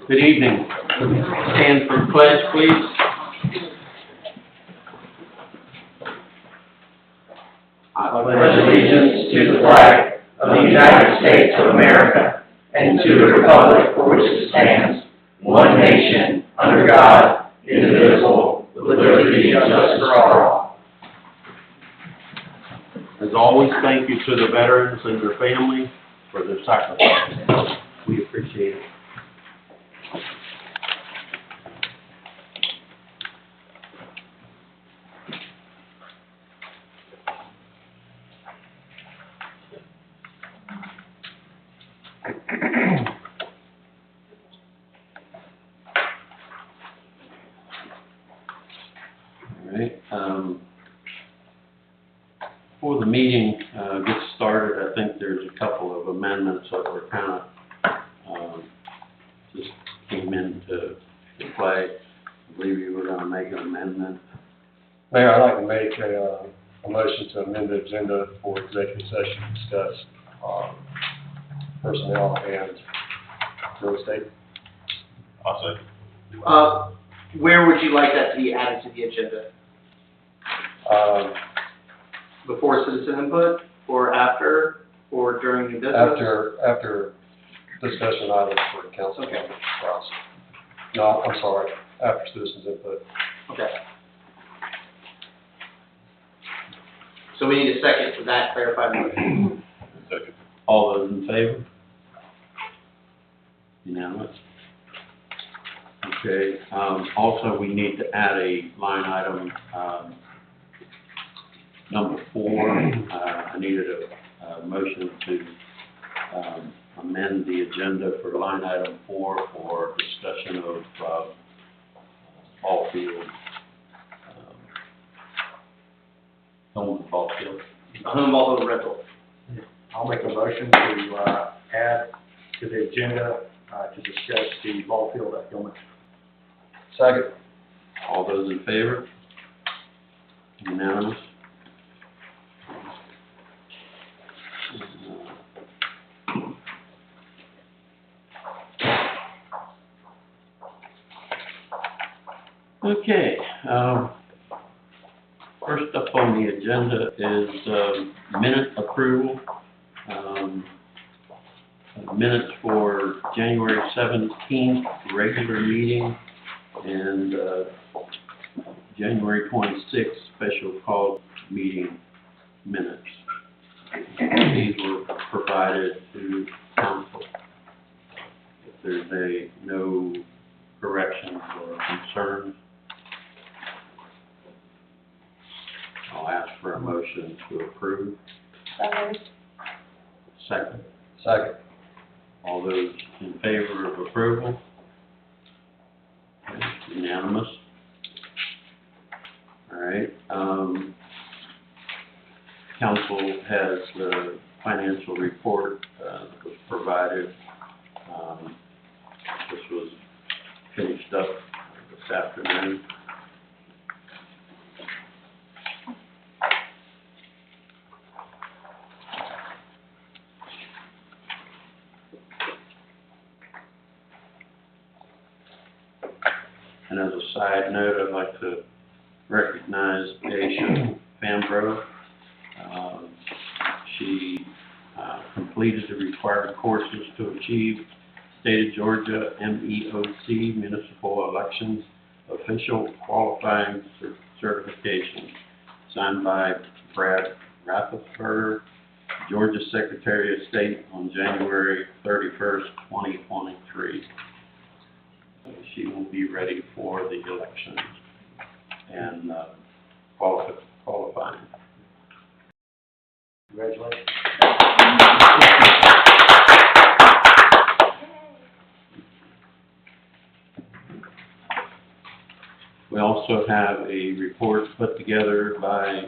Good evening. Stand for the pledge, please. I pledge allegiance to the flag of the United States of America and to the republic for which it stands, one nation, under God, indivisible, with liberty and justice for all. As always, thank you to the veterans and their families for their sacrifice. We appreciate it. All right. Before the meeting gets started, I think there's a couple of amendments that were kind of just came into play. I believe you were going to make an amendment. Mayor, I'd like to make a motion to amend the agenda for executive session to discuss personnel and real estate. I'll say. Where would you like that to be added to the agenda? Before citizen input, or after, or during new business? After discussion items for the council. Okay. Process. No, I'm sorry, after citizens input. Okay. So we need a second for that clarified motion. Second. All those in favor? Unanimous? Okay. Also, we need to add a line item, number 4. I needed a motion to amend the agenda for line item 4 for discussion of ball field, home ball field. A home ball field rental. I'll make a motion to add to the agenda to discuss the ball field at Gilman. Second. All those in favor? Unanimous? Okay, first up on the agenda is minute approval. Minutes for January 17th, regular meeting, and January 26th, special call meeting minutes. These were provided to council. If there's no corrections or concerns, I'll ask for a motion to approve. Second. Second. All those in favor of approval? Okay, unanimous. All right. Council has the financial report that was provided. This was finished up this afternoon. And as a side note, I'd like to recognize Aisha Fambro. She completed the required courses to achieve State of Georgia MEOC Municipal Elections Official Qualifying Certification, signed by Brad Rathesberger, Georgia Secretary of State, on January 31st, 2023. She will be ready for the election and qualifying. Congratulations. We also have a report put together by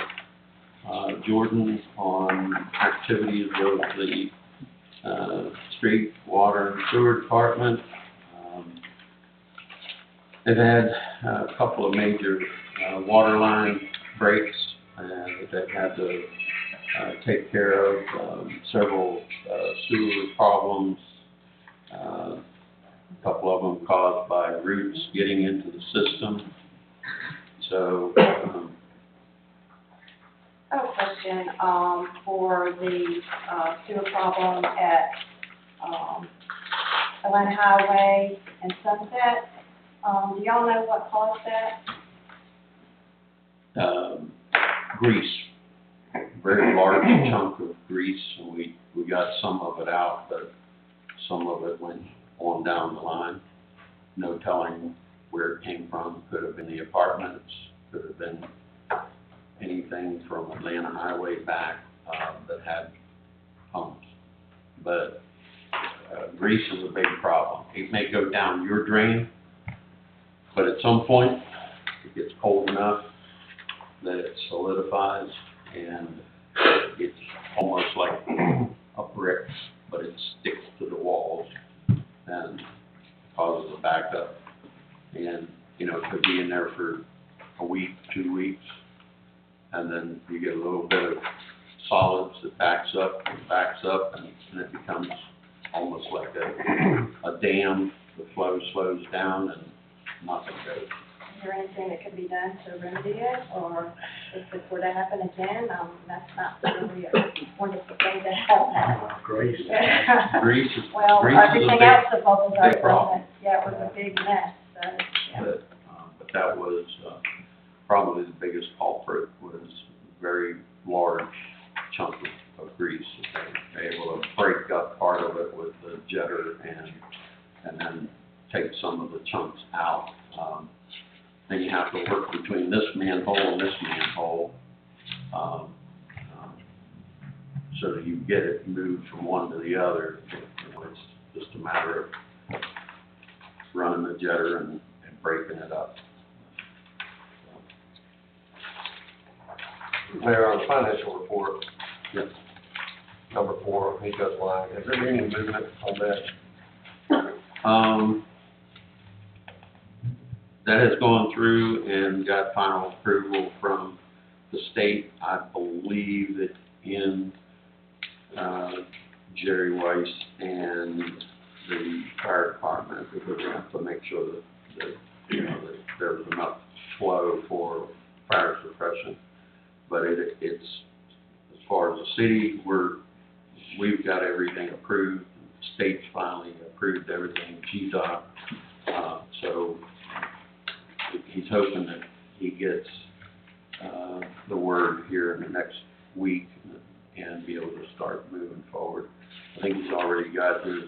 Jordan on activities of the street, water, and sewer department. They've had a couple of major water line breaks that they've had to take care of, several sewer problems, a couple of them caused by roots getting into the system. So, I have a question, for the, sewer problem at, Atlanta Highway and Sunset. Do y'all know what caused that? grease, very large chunk of grease, and we got some of it out, but some of it went on down the line. No telling where it came from. Could have been the apartments, could have been anything from Atlanta Highway back, that had pumps. But, grease is a big problem. It may go down your drain, but at some point, it gets cold enough that it solidifies, and it's almost like a brick, but it sticks to the walls and causes a backup. And, you know, it could be in there for a week, 2 weeks, and then you get a little bit of solids that backs up, and it becomes almost like a dam. The flow slows down and nothing goes. Is there anything that can be done to remedy it, or if it were to happen again, that's not really a wonderful thing to have. Great. Grease is, Well, grease is a everything big, else that bubbles up, big problem. yeah, it was a big mess, so, yeah. but that was, probably the biggest culprit, was a very large chunk of grease. They were able to break up part of it with the jetter and then take some of the chunks out. Then you have to work between this manhole and this manhole, so that you get it moved from one to the other. You know, it's just a matter of running the jetter and breaking it up. Mayor, on the financial report, Yep. number 4, Nico's line, has there been any movement on that? That has gone through and got final approval from the state. I believe that in, Jerry Weiss and the fire department, because we have to make sure that you know, that there's enough flow for fire suppression. But it's, as far as the city, we've got everything approved. The state's finally approved everything, GDOT, so he's hoping that he gets, the word here in the next week and be able to start moving forward. I think he's already got his,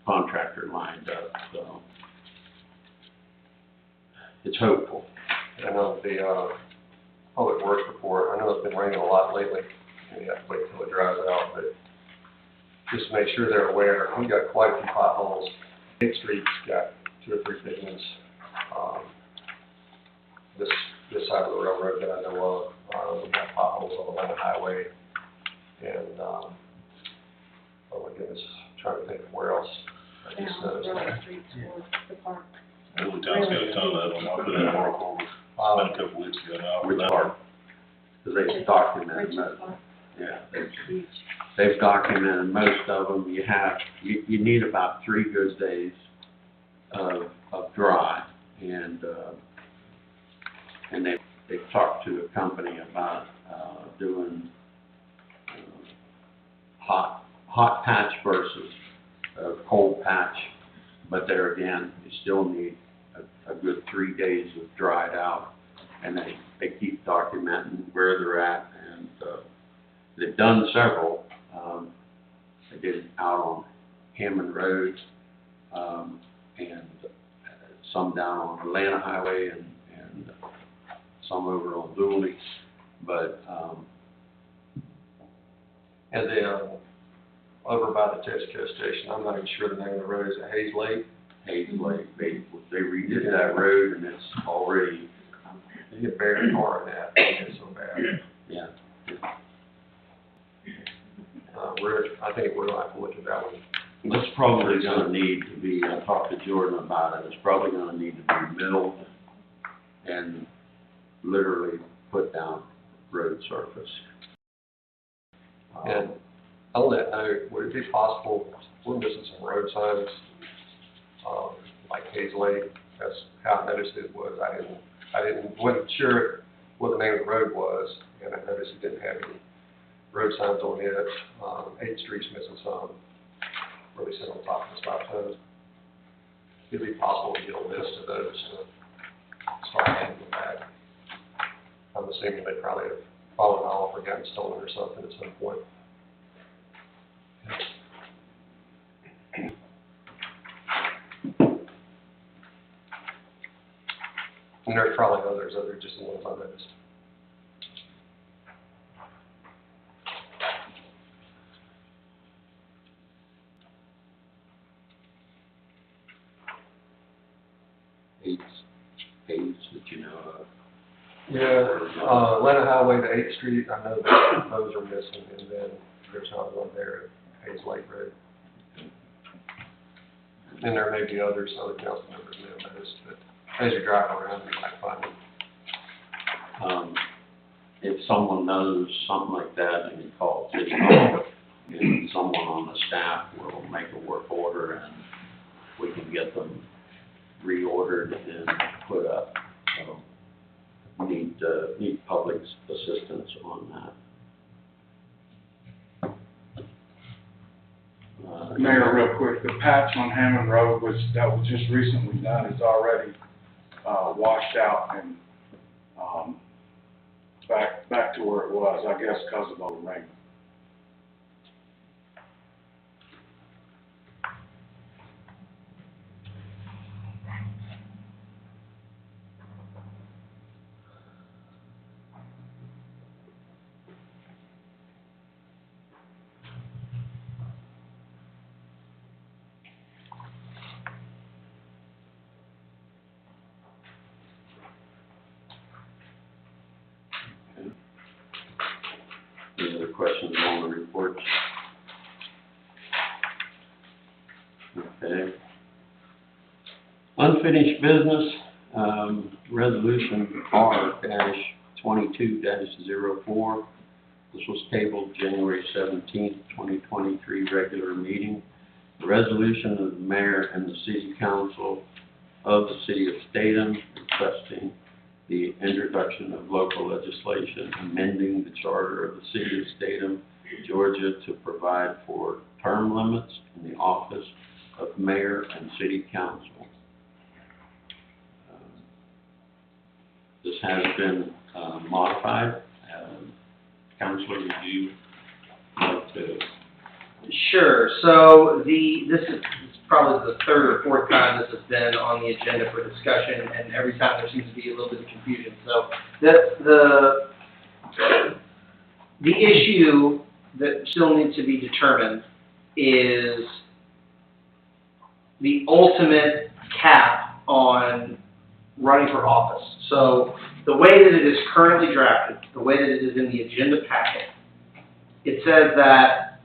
contractor lined up, so it's hopeful. And on the, public works report, I know it's been raining a lot lately, and you have to wait till it dries out, but just to make sure they're aware, we've got quite a few potholes. Main Street's got 2 or 3 big ones. This side of the railroad that I know of, we've got potholes on Atlanta Highway, and, oh my goodness, trying to think of where else. I just Down noticed Grove that. Street towards the park. Every town's got a ton of them. I put in an article, about a couple weeks ago now. Which part? Because they've documented Richard most, Park, yeah, huge. they've documented most of them. You need about 3 good days of dry, and they've talked to a company about, doing, hot patch versus cold patch, but there again, you still need a good 3 days of dried out, and they keep documenting where they're at, and they've done several. They did it out on Hammond Road, and some down on Atlanta Highway, and some over on Dooley, but And then, over by the Texaco station, I'm not even sure the name of the road, is it Hayes Lake? Hayes Lake, they redid that road, and it's already, You get buried hard in that, it's so bad. yeah. I think we're gonna have to look at that one. It's probably gonna need to be, I talked to Jordan about it, it's probably gonna need to be milled and literally put down road surface. And on that note, would it be possible, we're missing some road signs like Hayes Lake. That's how I noticed it was. Wasn't sure what the name of the road was, and I noticed it didn't have any road signs on it. 8th Street's missing some, really sit on top of the stop signs. It'd be possible to get a list of those to start adding them back. I'm assuming they probably have fallen off or gotten stolen or something at some point. And there's probably others, other than just the ones I noticed. Page that you know of. Yeah, Atlanta Highway to 8th Street, I know that those are missing, and then there's not one there at Hayes Lake Road. And there may be others, other council members may have noticed, but as you drive around, you might find them. If someone knows something like that, and you call City Hall, and someone on the staff will make a work order, and we can get them reordered and put up. So need public assistance on that. Mayor, real quick, the patch on Hammond Road that was just recently done is already washed out and back to where it was, I guess, because of all the rain. Any other questions on the reports? Okay. Unfinished business, resolution R-22-04. This was tabled January 17th, 2023, regular meeting. The resolution of the mayor and the city council of the city of Statham requesting the introduction of local legislation amending the charter of the city of Statham, Georgia, to provide for term limits in the office of mayor and city council. This has been modified. Councilor, would you like to? Sure. So this is probably the third or fourth time this has been on the agenda for discussion, and every time there seems to be a little bit of confusion. So the issue that still needs to be determined is the ultimate cap on running for office. So the way that it is currently drafted, the way that it is in the agenda packet, it says that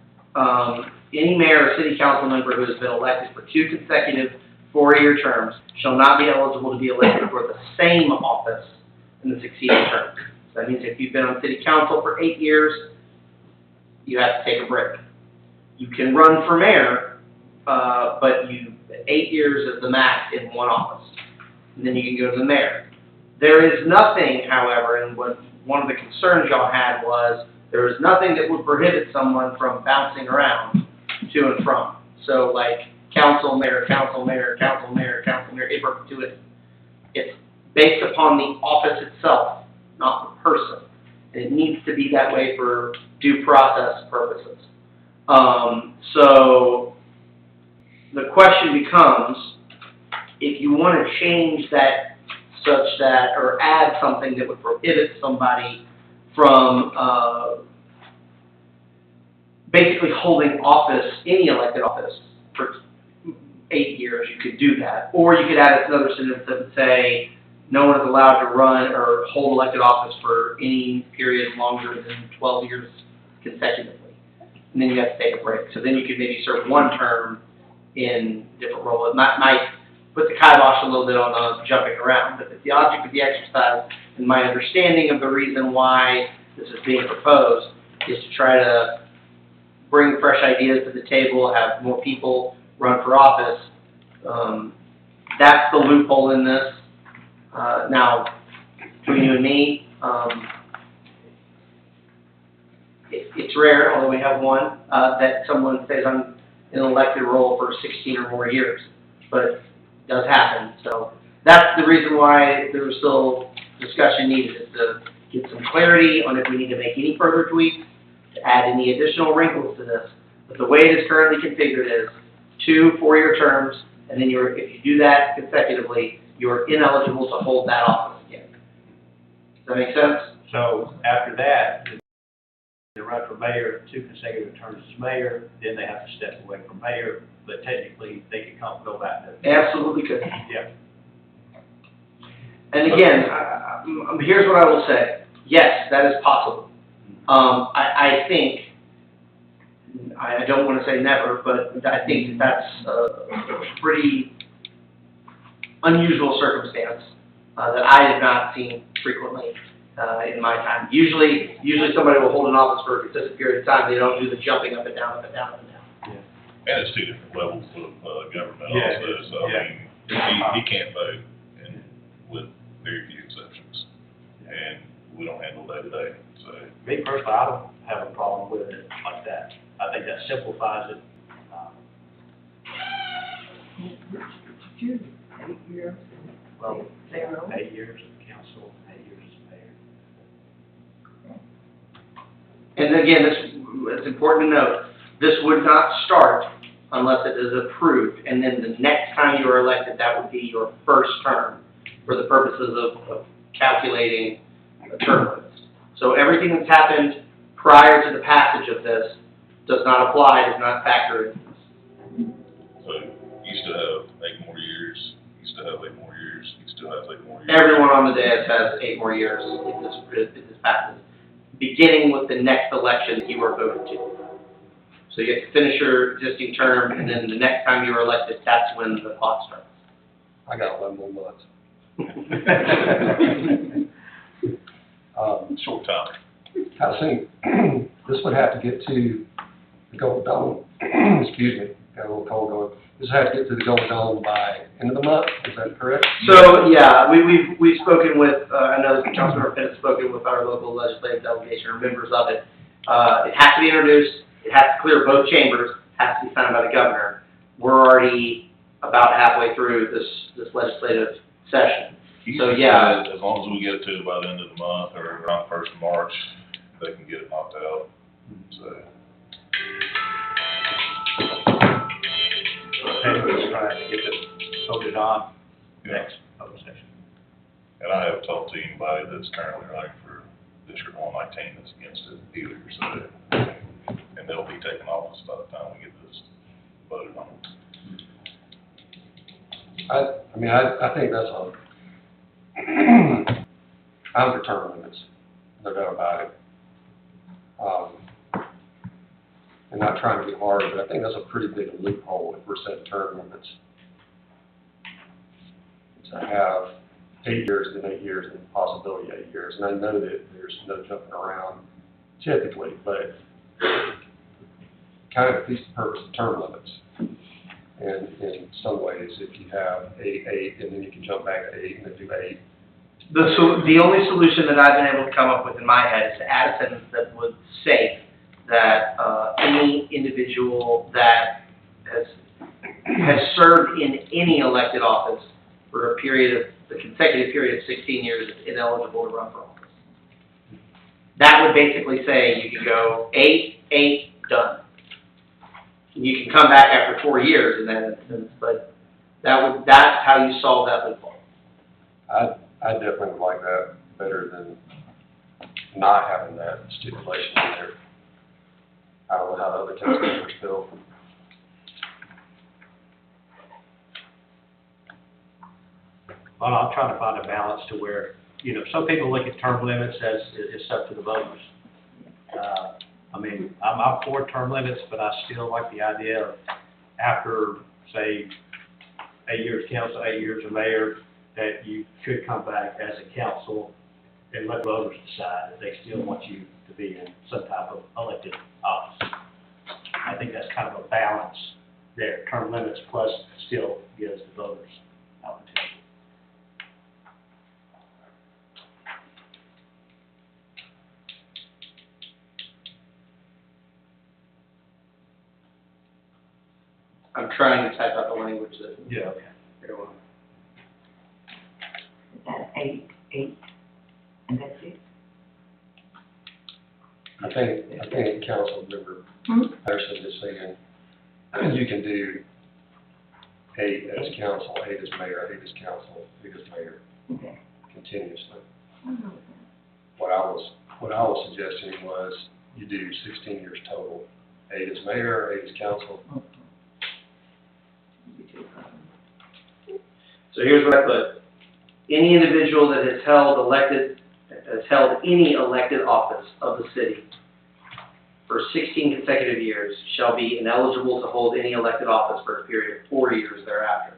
any mayor or city council member who has been elected for 2 consecutive 4-year terms shall not be eligible to be elected for the same office in the succeeding term. So that means if you've been on city council for 8 years, you have to take a break. You can run for mayor, but 8 years is the max in one office. And then you can go to the mayor. There is nothing, however, and what one of the concerns y'all had was there is nothing that would prohibit someone from bouncing around to and from. So like council, mayor, council, mayor, council, mayor, council, mayor, in perpetuity. It's based upon the office itself, not the person. And it needs to be that way for due process purposes. So the question becomes, if you want to change that such that, or add something that would prohibit somebody from basically holding office, any elected office, for 8 years, you could do that. Or you could add another sentence that would say, no one is allowed to run or hold elected office for any period longer than 12 years consecutively. And then you have to take a break. So then you could maybe serve 1 term in different role. It might put the kibosh a little bit on jumping around, but the object of the exercise, and my understanding of the reason why this is being proposed, is to try to bring fresh ideas to the table, have more people run for office, That's the loophole in this. Now, between you and me, it's rare, although we have one, that someone stays on an elected role for 16 or more years, but it does happen. So that's the reason why there's still discussion needed, is to get some clarity on if we need to make any further tweaks, to add any additional wrinkles to this. But the way it is currently configured is 2 4-year terms, and then if you do that consecutively, you're ineligible to hold that office again. Does that make sense? So after that, they run for mayor, 2 consecutive terms as mayor, then they have to step away from mayor, but technically, they can go back to. Absolutely could. Yeah. And again, here's what I will say. Yes, that is possible. I think, I don't want to say never, but I think that's a pretty unusual circumstance that I have not seen frequently in my time. Usually somebody will hold an office for a consistent period of time. They don't do the jumping up and down, up and down, up and down. And it's 2 different levels of government Yeah, also, so yeah. I mean, he can't vote, and with very few exceptions. And we don't handle day to day, so. Me personally, I don't have a problem with it like that. I think that simplifies it. 8 years. Well, Zero. 8 years of council, 8 years as mayor. And again, it's important to note, this would not start unless it is approved, and then the next time you are elected, that would be your first term for the purposes of calculating term limits. So everything that's happened prior to the passage of this does not apply, does not factor into this. So you still have 8 more years, you still have 8 more years, you still have 8 more years. Everyone on the dais has 8 more years if this passes, beginning with the next election that you are voted to. So you have to finish your existing term, and then the next time you're elected, that's when the clock starts. I got 11 more months. Short time. How soon? This would have to get to the Golden Dome, excuse me, got a little cold going. This would have to get to the Golden Dome by end of the month, is that correct? So, yeah, we've spoken with, I know Councilmember Penn has spoken with our local legislative delegation, or members of it. It has to be introduced, it has to clear both chambers, has to be signed by the governor. We're already about halfway through this legislative session. So, yeah. As long as we get it to by the end of the month or around 1st of March, they can get it knocked out, so. And we're trying to get this voted on next open session. And I haven't talked to anybody that's currently running for District 119 that's against it either, so. And they'll be taking office by the time we get this voted on. I mean, I think that's I'm for term limits, no doubt about it. And not trying to be hard, but I think that's a pretty big loophole if we're setting term limits. To have 8 years, then 8 years, and possibility 8 years. And I know that there's no jumping around typically, but kind of defeats the purpose of term limits. And in some ways, if you have 8, and then you can jump back to 8 and then do 8. The only solution that I've been able to come up with in my head is to add a sentence that would say that any individual that has served in any elected office for the consecutive period of 16 years is ineligible to run for office. That would basically say you can go 8, done. You can come back after 4 years in that instance, but that's how you solve that loophole. I definitely would like that better than not having that stipulation in there. I don't know how the other council members feel. Well, I'm trying to find a balance to where, some people look at term limits as it's up to the voters. I mean, I'm for term limits, but I still like the idea of after, say, 8 years council, 8 years of mayor, that you could come back as a council and let voters decide if they still want you to be in some type of elected office. I think that's kind of a balance their term limits, plus still gives the voters opportunity. I'm trying to type out the language that Yeah, okay. everyone. Is that eight, and that's it? I think council member Patterson is saying, you can do 8 as council, 8 as mayor, 8 as council, 8 as mayor, Okay. continuously. I know that. What I was suggesting was you do 16 years total, 8 as mayor, 8 as council. So here's what I put. Any individual that has held any elected office of the city for 16 consecutive years shall be ineligible to hold any elected office for a period of 4 years thereafter.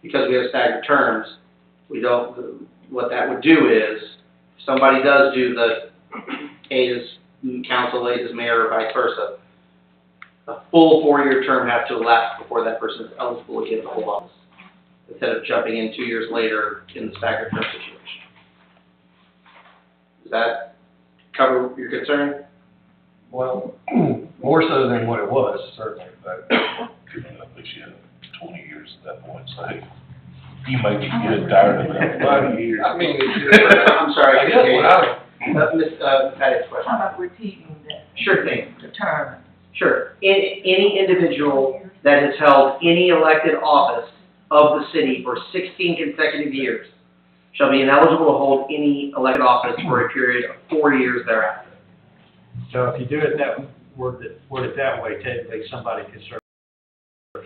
Because we have staggered terms, what that would do is, if somebody does do the 8 as council, 8 as mayor, or vice versa, a full 4-year term has to elapse before that person is eligible again to hold office, instead of jumping in 2 years later in the staggered term situation. Does that cover your concern? Well, more so than what it was, certainly, but At least you have 20 years at that point, so hey, you may be getting tired of that 20 years. I mean, it's just, I'm sorry, I guess what I, Ms. Patty's How question. about repeating Sure thing. the term? Sure. Any individual that has held any elected office of the city for 16 consecutive years shall be ineligible to hold any elected office for a period of 4 years thereafter. So if you do it word it that way, technically somebody could serve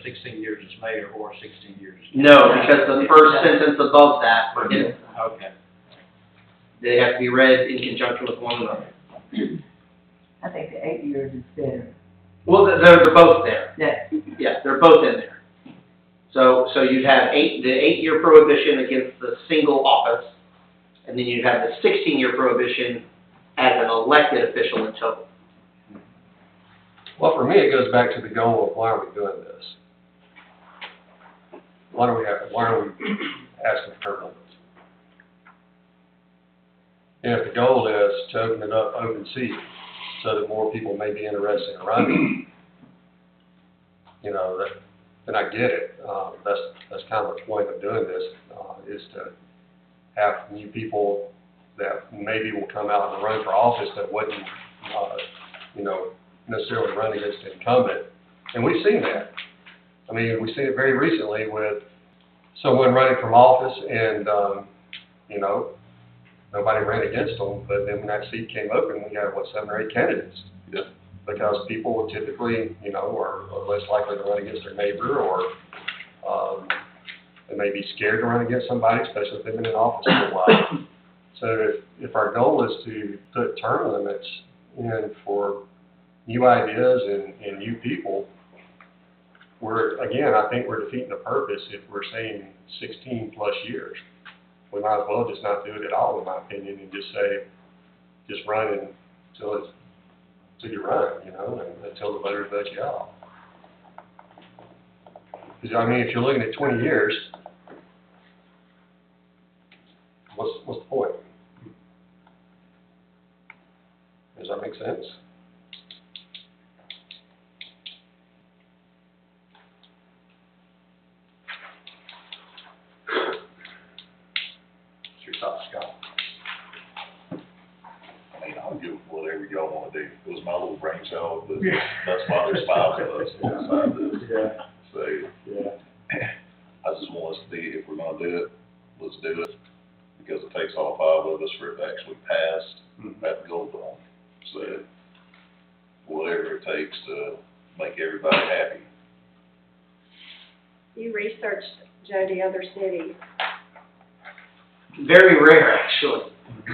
16 years as mayor or 16 years as. No, because the first sentence above that prohibits that. Okay. They have to be read in conjunction with one another. I think the 8 years is better. Well, they're both there. That, Yeah, they're both in there. So you'd have the 8-year prohibition against the single office, and then you'd have the 16-year prohibition as an elected official in total. well, for me, it goes back to the goal of why are we doing this? Why are we asking for term limits? And if the goal is to open it up, open seat, so that more people may be interested in running, then I get it. That's kind of the point of doing this, is to have new people that maybe will come out and run for office that wouldn't, necessarily run against the incumbent. And we've seen that. I mean, we've seen it very recently with someone running from office and, nobody ran against them, but then when that seat came open, we had, 7 or 8 candidates. Yeah. Because people typically, are less likely to run against their neighbor, or, they may be scared to run against somebody, especially if they've been in office for a while. So if our goal is to put term limits in for new ideas and new people, I think we're defeating the purpose if we're saying 16 plus years. We might as well just not do it at all, in my opinion, and just say, just run until you run, and until the voters vote you out. Because, if you're looking at 20 years, what's the point? Does that make sense? What's your thoughts, Scott? I mean, I'll do whatever y'all wanna do. It was my little brainchild, but that's why there's 5 of us inside this. Yeah, So, yeah. I just want us to see, if we're gonna do it, let's do it, because it takes all 5 of us for it to actually pass that goal done. So, whatever it takes to make everybody happy. You researched, Jody, other cities. Very rare, actually.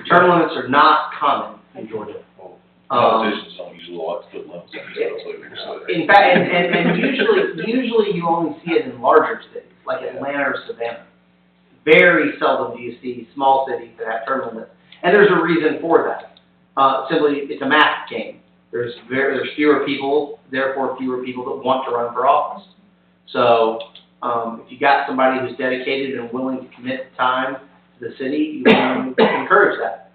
Term limits are not common in Georgia. Well, politicians don't usually like to put limits on themselves either, so. In fact, and usually you only see it in larger cities, like Atlanta or Savannah. Very seldom do you see small cities that have term limits, and there's a reason for that. Simply, it's a math game. There's fewer people, therefore fewer people that want to run for office. So, if you got somebody who's dedicated and willing to commit time to the city, you want to encourage that.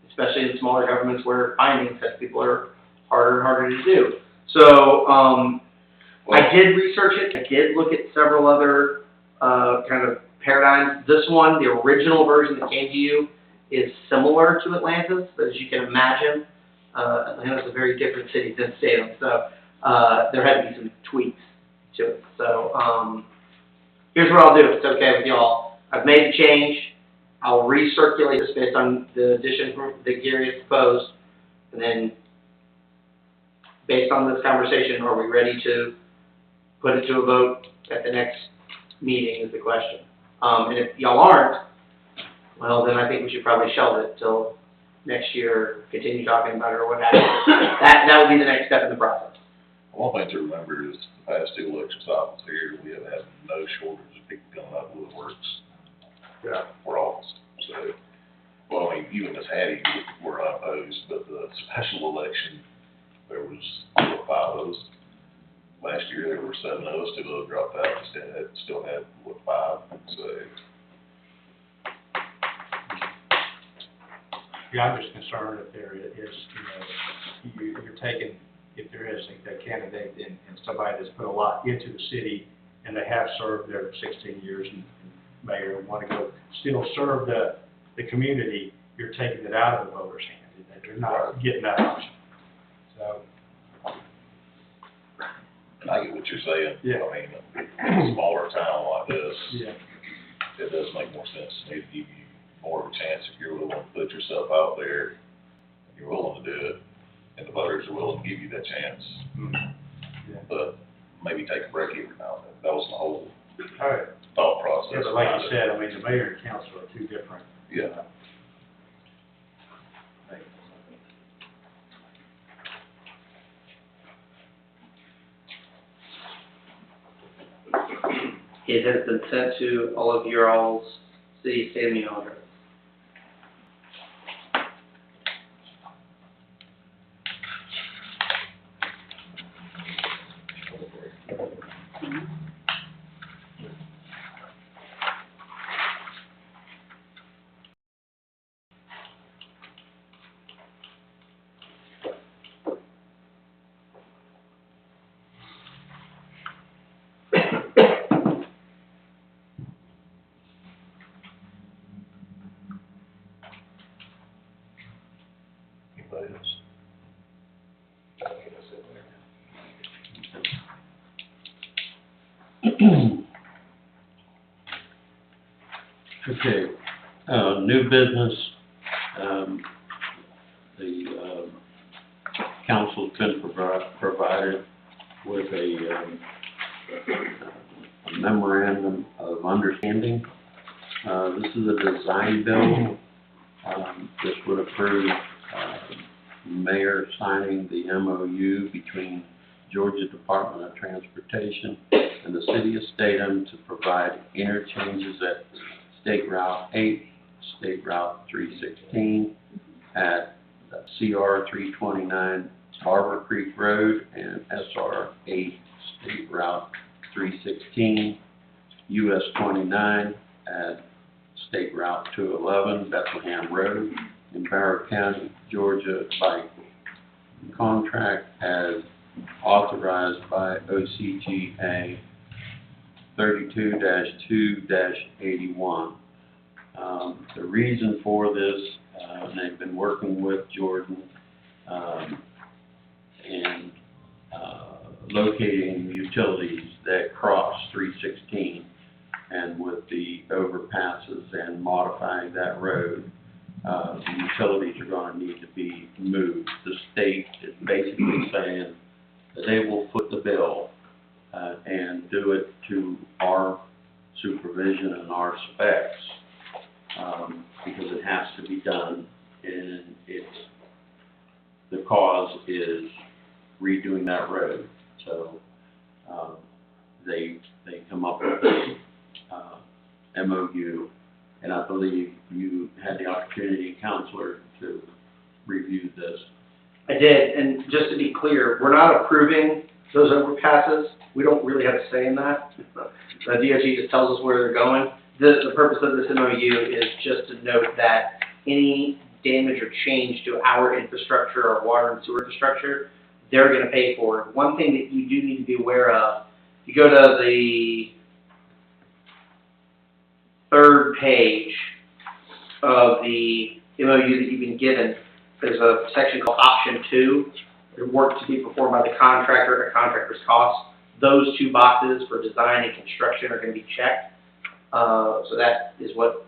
Especially in smaller governments where finding such people are harder and harder to do. So, I did research it. I did look at several other kind of paradigms. This one, the original version that came to you, is similar to Atlanta's, but as you can imagine, Atlanta's a very different city than Salem. So there had to be some tweaks to it. So here's what I'll do, if it's okay with y'all. I've made the change. I'll recirculate this based on the addition that Gary has proposed, and then based on this conversation, are we ready to put it to a vote at the next meeting is the question. And if y'all aren't, well, then I think we should probably shelve it till next year, continue talking about it or what have you. That would be the next step in the process. One thing to remember is the past 2 election cycles here, we have had no shortage of people coming out of the woodworks. Yeah. For office. So, well, I mean, even as Hattie were unopposed, but the special election, there was 4 or 5 of us. Last year, there were 7 of us, 2 of us dropped out, still had 5, so. Yeah, I'm just concerned if there is, you're taking, if there is a candidate and somebody that's put a lot into the city and they have served there 16 years and mayor and want to go still serve the community, you're taking it out of the voter's hand. They're not getting that option. So. And I get what you're saying. Yeah. I mean, in a smaller town like this, Yeah. it does make more sense to me to give you more of a chance if you're willing to put yourself out there, and you're willing to do it, and the voters are willing to give you that chance. Yeah. But maybe take a break every now and then. That was the whole All right. thought process. Yeah, but like you said, I mean, the mayor and council are 2 different. Yeah. Things. It has been sent to all of your all's city standing orders. Anybody else? Okay, new business, the, council's been provided with a memorandum of understanding. This is a design bill. This would approve, mayor signing the MOU between Georgia Department of Transportation and the city of Statham to provide interchanges at State Route 8, State Route 316, at CR 329 Arbor Creek Road, and SR 8, State Route 316, US 29 at State Route 211, Bethlehem Road, in Barrow County, Georgia, by contract as authorized by OCGA 32-2-81. The reason for this, they've been working with Jordan and locating utilities that cross 316, and with the overpasses and modifying that road, the utilities are going to need to be moved. The state is basically saying that they will foot the bill and do it to our supervision and our specs, because it has to be done, and the cause is redoing that road. So they come up with a MOU, and I believe you had the opportunity, Counselor, to review this. I did, and just to be clear, we're not approving those overpasses, we don't really have a say in that. The DOT just tells us where they're going. The purpose of this MOU is just to note that any damage or change to our infrastructure, our water and sewer infrastructure, they're gonna pay for it. One thing that you do need to be aware of, if you go to the third page of the MOU that you've been given, there's a section called Option 2, work to be performed by the contractor at contractor's cost. Those two boxes for design and construction are going to be checked. So that is what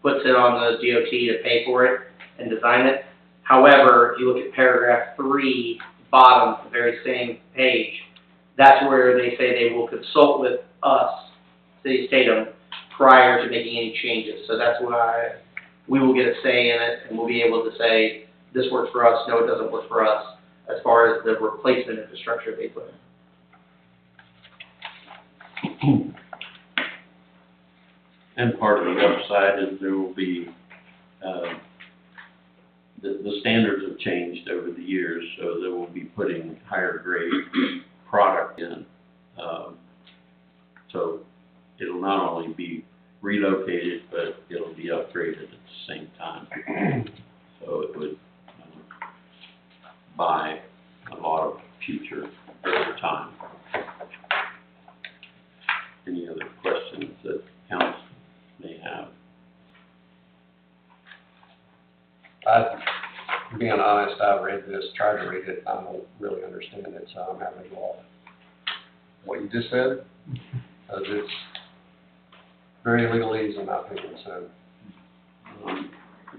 puts it on the DOT to pay for it and design it. However, if you look at paragraph 3, bottom, the very same page, that's where they say they will consult with us, City of Statham, prior to making any changes. So that's why we will get a say in it, and we'll be able to say, this works for us, no, it doesn't work for us, as far as the replacement infrastructure they put in. And part of the upside is there will be, the standards have changed over the years, so they will be putting higher grade product in. So it'll not only be relocated, but it'll be upgraded at the same time. So it would buy a lot of future over time. Any other questions that council may have? Being honest, I read this, tried to read it, I don't really understand it, so I'm having to go off what you just said. Because it's very legalese in my opinion, so.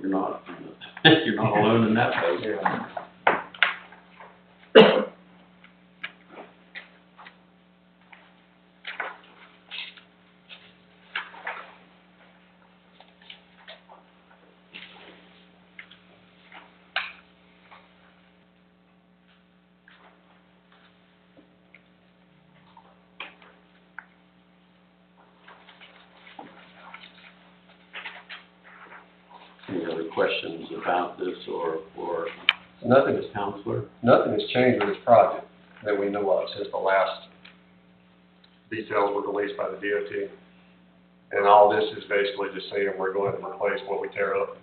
You're not, you're not alone in that boat. Yeah. Any other questions about this or Nothing has, counselor? nothing has changed with this project that we know of since the last details were released by the DOT. And all this is basically just saying we're going to replace what we tear up.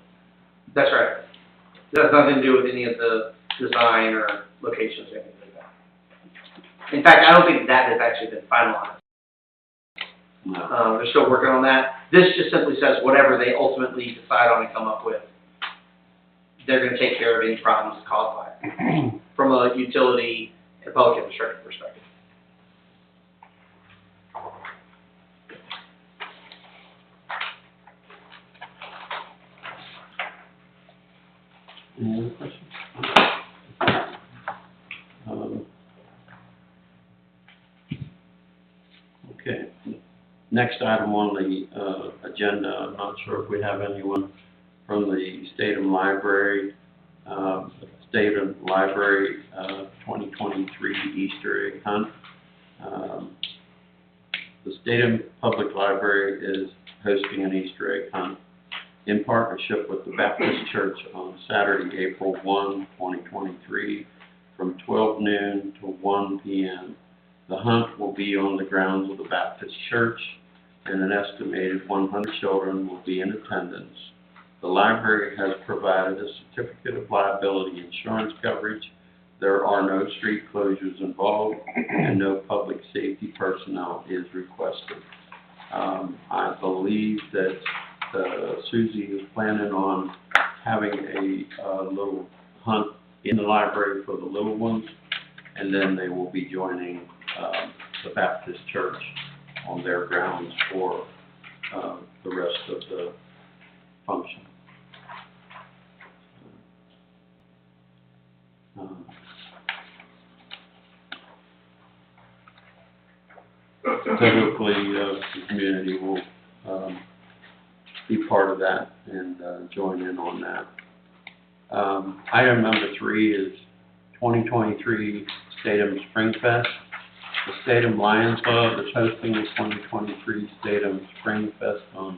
That's right. That has nothing to do with any of the design or locations or anything like that. In fact, I don't think that has actually been finalized. No. They're still working on that. This just simply says whatever they ultimately decide on and come up with, they're going to take care of any problems caused by it, from a utility and public infrastructure perspective. Any other questions? Okay. Next item on the agenda, I'm not sure if we have anyone from the Statham Library, 2023 Easter egg hunt. The Statham Public Library is hosting an Easter egg hunt in partnership with the Baptist Church on Saturday, April 1, 2023, from 12 noon to 1 p.m. The hunt will be on the grounds of the Baptist Church, and an estimated 100 children will be in attendance. The library has provided a certificate of liability insurance coverage. There are no street closures involved, and no public safety personnel is requested. I believe that Susie is planning on having a little hunt in the library for the little ones, and then they will be joining the Baptist Church on their grounds for the rest of the function. So hopefully the community will be part of that and join in on that. Item number 3 is 2023 Statham Spring Fest. The Statham Lions Club is hosting the 2023 Statham Spring Fest on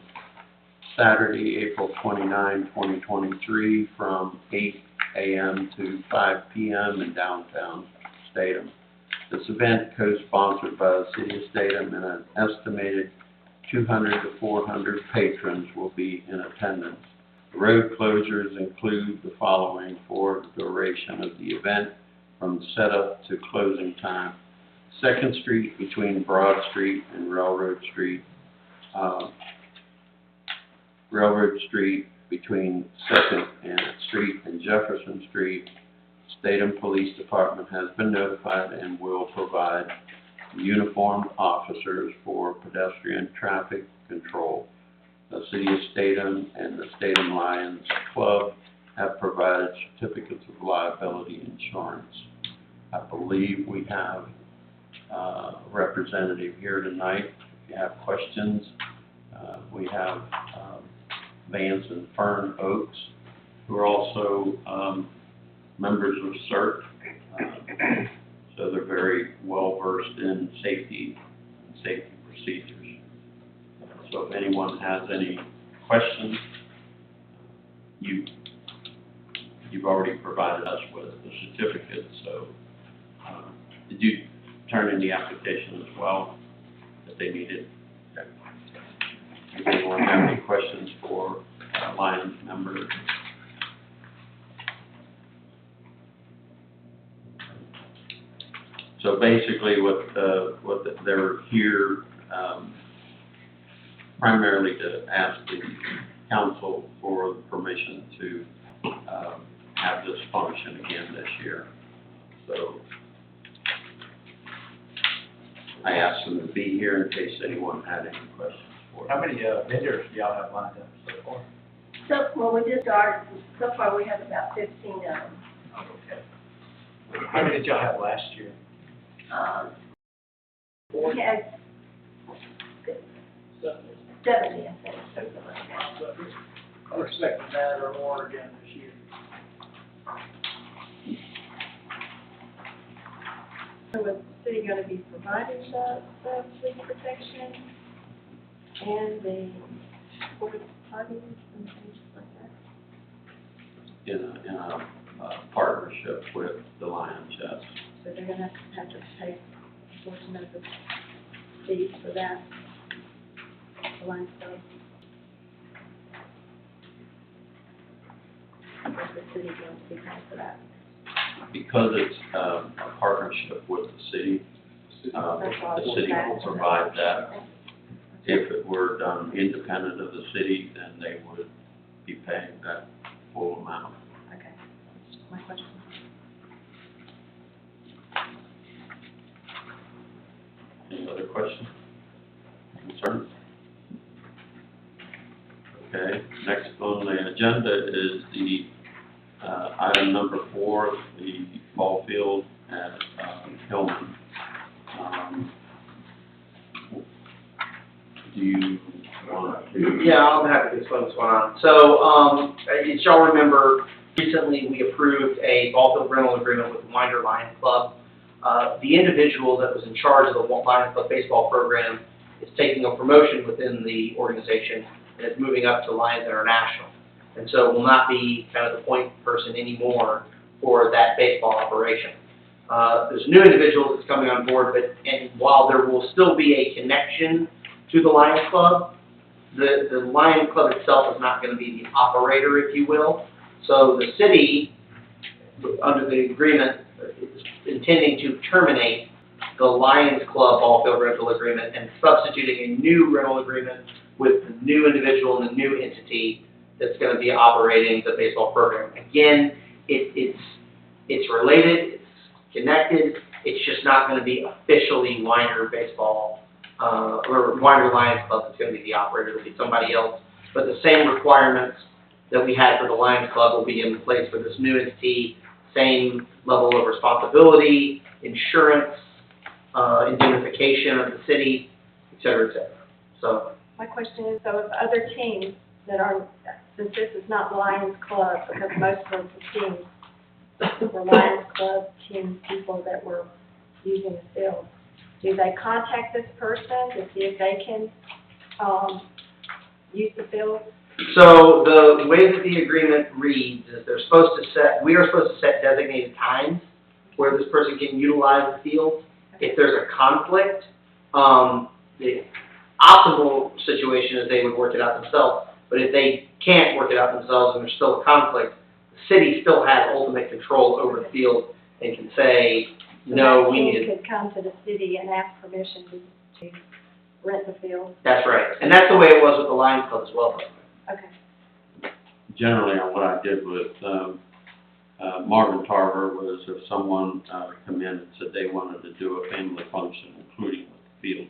Saturday, April 29, 2023, from 8 a.m. to 5 p.m. in downtown Statham. This event, co-sponsored by the City of Statham, and an estimated 200 to 400 patrons will be in attendance. The road closures include the following for the duration of the event, from setup to closing time. 2nd Street between Broad Street and Railroad Street. Railroad Street between 2nd Street and Jefferson Street. Statham Police Department has been notified and will provide uniformed officers for pedestrian traffic control. The City of Statham and the Statham Lions Club have provided certificates of liability insurance. I believe we have a representative here tonight. If you have questions, we have Vance and Fern Oaks, who are also members of CERT, so they're very well versed in safety procedures. So if anyone has any questions, you've already provided us with the certificate, so did you turn in the application as well that they needed? Okay. Does anyone have any questions for Lions members? So basically, they're here primarily to ask the council for the permission to have this function again this year. So I asked them to be here in case anyone had any questions for them. How many vendors do y'all have lined up so far? So, well, we just started, so far we have about 15 of them. Okay. How many did y'all have last year? We had 70, I think, something like that. We're expecting that or more again this year. So is the city gonna be providing the police protection and the sports parties and things like that? In a partnership with the Lions, yes. So they're gonna have to pay a portion of the fees for that, the Lions Club? Or is the city going to be paying for that? Because it's a partnership with the city, the city will provide that. If it were done independent of the city, then they would be paying that full amount. Okay, that's my question. Any other questions, concerns? Okay, next on the agenda is the item number 4, the ball field at Hillman. Do you want to? Yeah, I'm happy to explain what's going on. So, as y'all remember, recently we approved a ball field rental agreement with the Winder Lions Club. The individual that was in charge of the Lions Club baseball program is taking a promotion within the organization and is moving up to Lions International. And so will not be kind of the point person anymore for that baseball operation. There's a new individual that's coming on board, and while there will still be a connection to the Lions Club, the Lions Club itself is not going to be the operator, if you will. So the city, under the agreement, is intending to terminate the Lions Club ball field rental agreement and substituting a new rental agreement with the new individual and the new entity that's going to be operating the baseball program. Again, it's related, it's connected, it's just not going to be officially Winder baseball, or Winder Lions Club that's going to be the operator, it'll be somebody else. But the same requirements that we had for the Lions Club will be in place for this new entity, same level of responsibility, insurance, indemnification of the city, et cetera, et cetera. So, My question is, so if other teams that are, since this is not Lions Club, because most of the teams were Lions Club team people that were using the field, do they contact this person to see if they can, use the field? so the way that the agreement reads is we are supposed to set designated times where this person can utilize the field. If there's a conflict, the optimal situation is they would work it out themselves. But if they can't work it out themselves and there's still a conflict, the city still has ultimate control over the field and can say, no, we need So to. that team could come to the city and ask permission to rent the field? That's right. And that's the way it was with the Lions Club as well. Okay. Generally, on what I did with Marvin Tarver was if someone come in and said they wanted to do a family function, including with the field,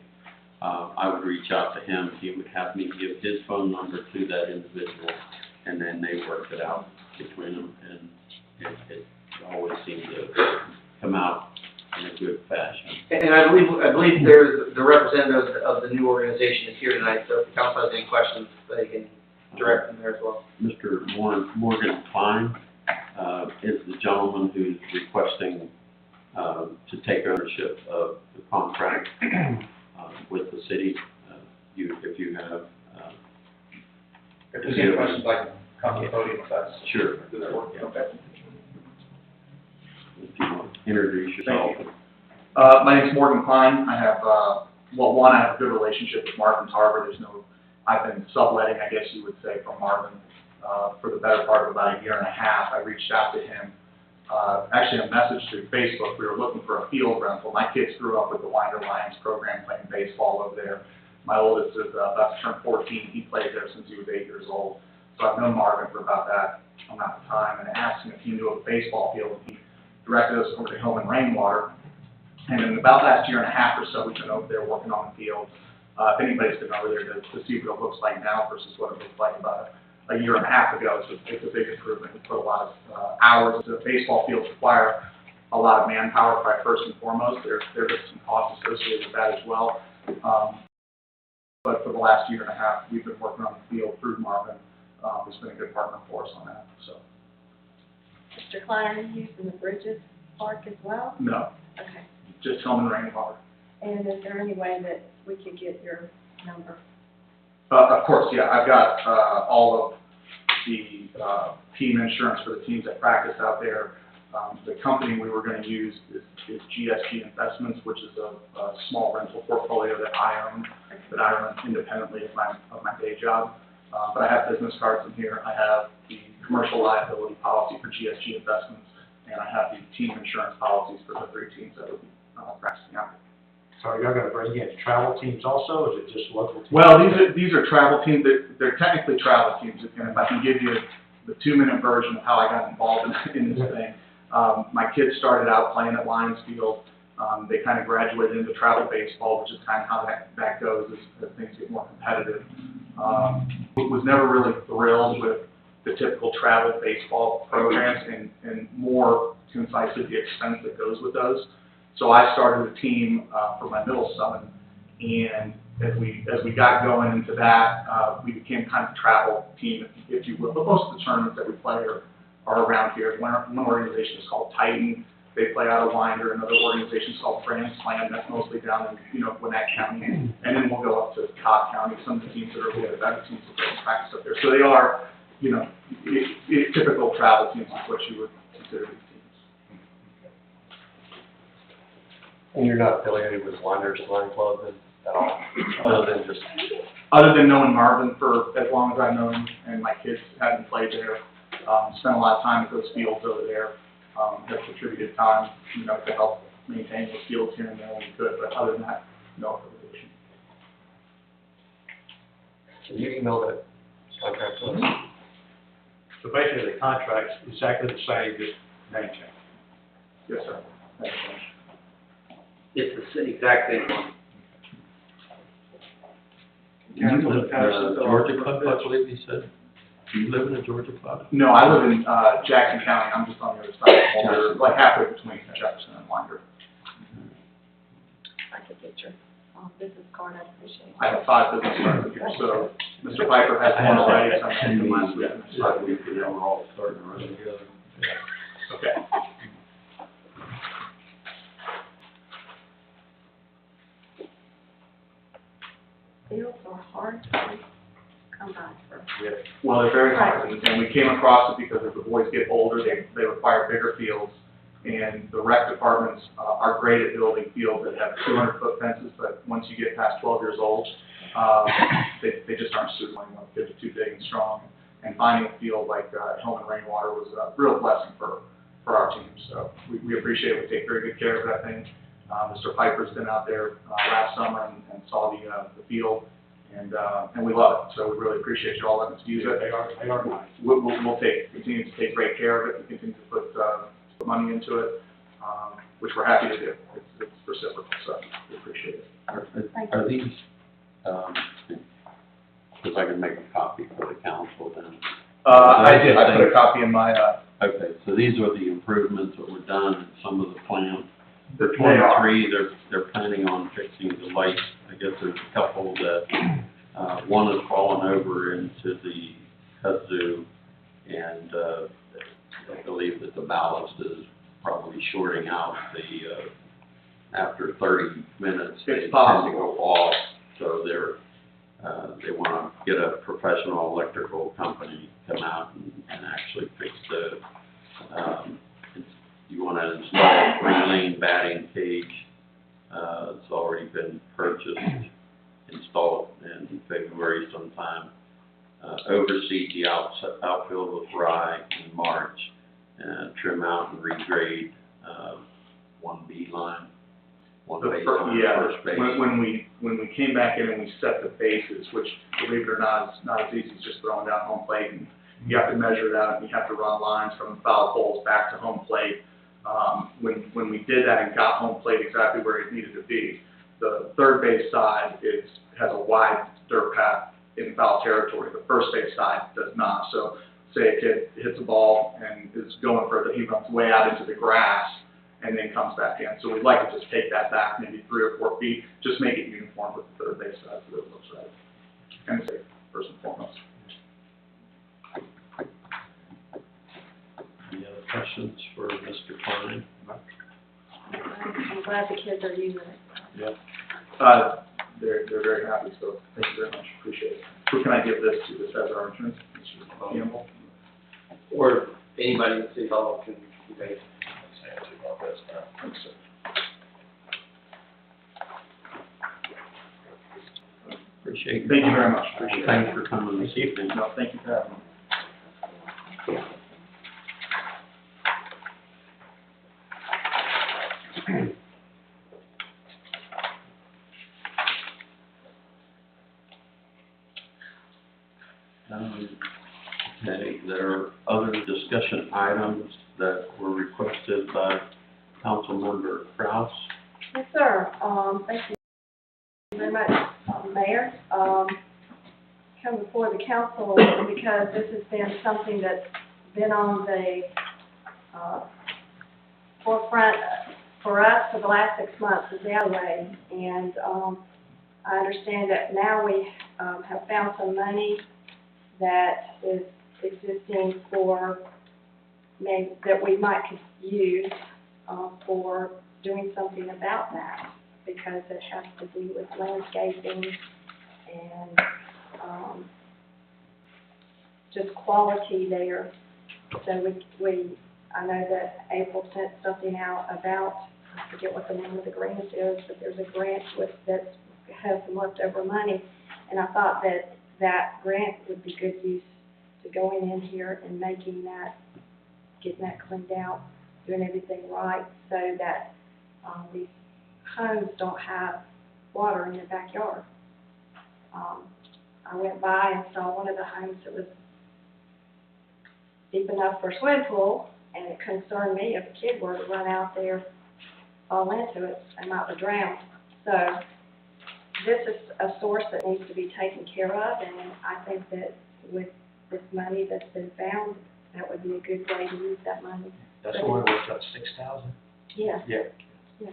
I would reach out to him. He would have me give his phone number to that individual, and then they worked it out between them, and it always seemed to come out in a good fashion. And I believe there's the representative of the new organization is here tonight, so if the council has any questions, they can direct them there as well. Mr. Morgan Klein is the gentleman who's requesting to take ownership of the contract with the city. If you have... If there's any questions, I can come to the podium if that's. Sure. Does that work? Okay. If you want to introduce yourself. My name's Morgan Klein. I have, I have a good relationship with Marvin Tarver. I've been subletting, I guess you would say, from Marvin for the better part of about a year and a half. I reached out to him, actually a message through Facebook. We were looking for a field rental. My kids grew up with the Winder Lions program, playing baseball over there. My oldest is about to turn 14. He played there since he was 8 years old. So I've known Marvin for about that amount of time, and I asked him if he knew of a baseball field. He directed us over to Hillman Rainwater. And in about last year and a half or so, we've been over there working on the field. If anybody's been over there to see what it looks like now versus what it looked like about a year and a half ago, it's a big improvement. We put a lot of hours. The baseball fields require a lot of manpower, probably first and foremost. There's some costs associated with that as well. But for the last year and a half, we've been working on the field through Marvin. He's been a good partner for us on that. So. Mr. Klein, are you using the Bridges Park as well? No, Okay. just Hillman Rainwater. And is there any way that we could get your number? Of course, yeah. I've got all of the team insurance for the teams that practice out there. The company we were going to use is GSG Investments, which is a small rental portfolio that I own, that I run independently of my day job. But I have business cards in here. I have the commercial liability policy for GSG Investments, and I have the team insurance policies for the 3 teams that will be practicing out. So are y'all gonna bring in travel teams also, or is it just local teams? Well, these are travel teams. They're technically travel teams, and if I can give you the 2-minute version of how I got involved in this thing. My kids started out playing at Lions Field. They kind of graduated into travel baseball, which is kind of how that goes as things get more competitive. Was never really thrilled with the typical travel baseball programs and more concisely the expense that goes with those. So I started a team for my middle son, and as we got going into that, we became kind of a travel team, if you will. But most of the tournaments that we play are around here. One organization is called Titan. They play out of Winder. Another organization is called Grand Slam. That's mostly down in Gwinnett County, and then we'll go up to Cobb County. Some of the teams that are really better teams will go and practice up there. So they are, typical travel teams is what you would consider these teams. And you're not affiliated with Winders Lion Club at all, Other than knowing Marvin for as long as I've known him, and my kids hadn't played there, spent a lot of time at those fields over there, have contributed time, to help maintain those fields here and there when we could, but other than that, no affiliation. Can you email that contract to us? So basically, the contract's exactly the same, just name change. Yes, sir. Thanks so much. It's the exact same one. Do you live in Georgia Club, I believe you said? Do you live in the Georgia Club? No, I live in Jackson County. I'm just on the other side of the border, like halfway between Jefferson and Winder. I could get your business card, I'd appreciate it. I have 5 business cards in here, so Mr. Piper has one already, so I'm going to last week. So we could have all starting to run together. Okay. Fields are hard to come by for. Well, they're very hard, and we came across it because as the boys get older, they require bigger fields. And the rec departments are great at building fields that have 200-foot fences, but once you get past 12 years old, they just aren't suitable anymore. Kids are too big and strong. And finding a field like Hillman Rainwater was a real blessing for our team. So we appreciate it. We take very good care of that thing. Mr. Piper's been out there last summer and saw the field, and we love it. So we really appreciate you all letting us use it. They are nice. We'll continue to take great care of it. We continue to put money into it, which we're happy to do. It's reciprocal, so we appreciate it. Are these, if I can make a copy for the council then? I did. I put a copy in my. Okay, so these are the improvements that were done in some of the plans. For They are. 23, they're planning on fixing the lights. I guess there's a couple that, one has fallen over into the kudzu, and I believe that the ballast is probably shorting out after 30 minutes. They tend to go off, so they want to get a professional electrical company to come out and actually fix you want to install a 3-lane batting cage. It's already been purchased, installed in February sometime. Overseed the outfield with rye in March, trim out and regrade 1 B line, 1 base line, first base. When we came back in and we set the bases, which, believe it or not, is not as easy as just throwing down home plate. And you have to measure it out, and you have to run lines from the foul poles back to home plate. When we did that and got home plate exactly where it needed to be, the third base side has a wide dirt path in foul territory. The first base side does not. So say a kid hits a ball and is going further, he runs way out into the grass and then comes back in. So we'd like to just take that back maybe 3 or 4 feet, just make it uniform with the third base side so that it looks right. And safe, first and foremost. Any other questions for Mr. Klein? I'm glad the kids are using it. Yep. They're very happy, so thank you very much, appreciate it. Who can I give this to? This has our insurance, Mr. Campbell? Or anybody in City Hall can convey. Thanks, sir. Appreciate it. Thank you very much, appreciate it. Thanks for coming this evening. No, thank you for having me. Okay, there are other discussion items that were requested by Councilmember Kraus. Yes, sir. Thank you very much, Mayor. Come before the council because this has been something that's been on the forefront for us for the last 6 months, is the alleyway. And I understand that now we have found some money that is existing for that we might could use for doing something about that, because it has to do with landscaping and just quality there. So I know that April sent something out about, I forget what the name of the grant is, but there's a grant that has some leftover money, and I thought that grant would be good use to going in here and making that, getting that cleaned out, doing everything right, so that these homes don't have water in their backyard. I went by and saw one of the homes that was deep enough for a swimming pool, and it concerned me if a kid were to run out there, fall into it, they might be drowned. So this is a source that needs to be taken care of, and I think that with this money that's been found, that would be a good way to use that money. That's the one worth about 6,000? Yeah. Yeah. Yeah.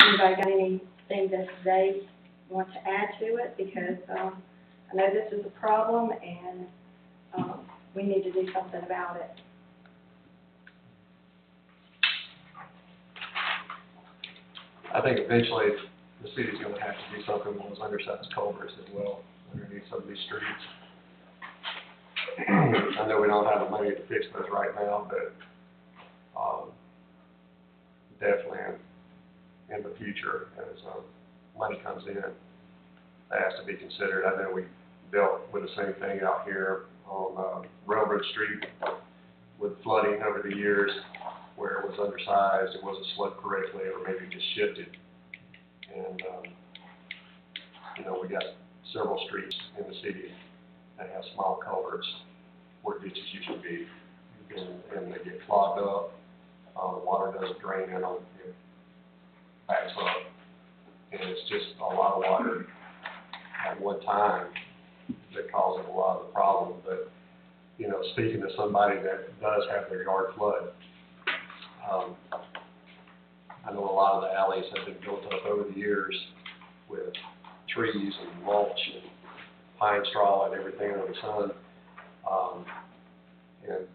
Anybody got anything that they want to add to it? Because I know this is a problem, and we need to do something about it. I think eventually the city's gonna have to do something with those undersized culverts as well, underneath some of these streets. I know we don't have the money to fix those right now, but, definitely in the future, as, money comes in, that has to be considered. I know we dealt with the same thing out here on, Railroad Street with flooding over the years, where it was undersized, it wasn't sloped correctly, or maybe just shifted. And, you know, we got several streets in the city that have small culverts where ditches used to be, and they get clogged up, water doesn't drain in them, it backs up, and it's just a lot of water at one time that causes a lot of the problem. But, you know, speaking to somebody that does have their yard flood, I know a lot of the alleys have been built up over the years with trees and mulch and pine straw and everything under the sun. And,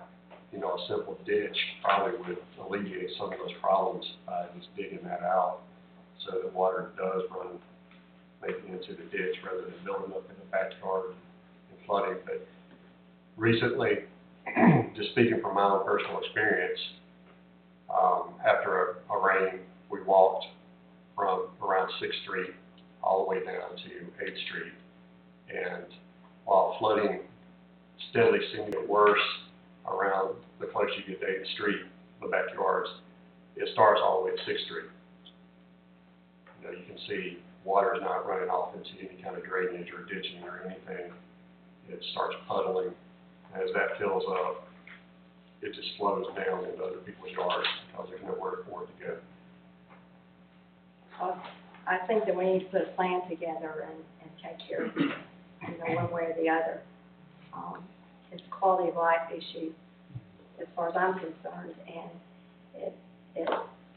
you know, a simple ditch probably would alleviate some of those problems by just digging that out so that water does run maybe into the ditch rather than building up in the backyard and flooding. But recently, just speaking from my own personal experience, after a rain, we walked from around 6th Street all the way down to 8th Street. And while flooding steadily seemed to get worse around the closer you get to 8th Street, the backyards, it starts all the way to 6th Street. You know, you can see water is not running off into any kind of drainage or ditching or anything. It starts puddling. As that fills up, it just flows down into other people's yards because there's nowhere for it to go. I think that we need to put a plan together and take care of it, you know, one way or the other. It's a quality of life issue as far as I'm concerned, and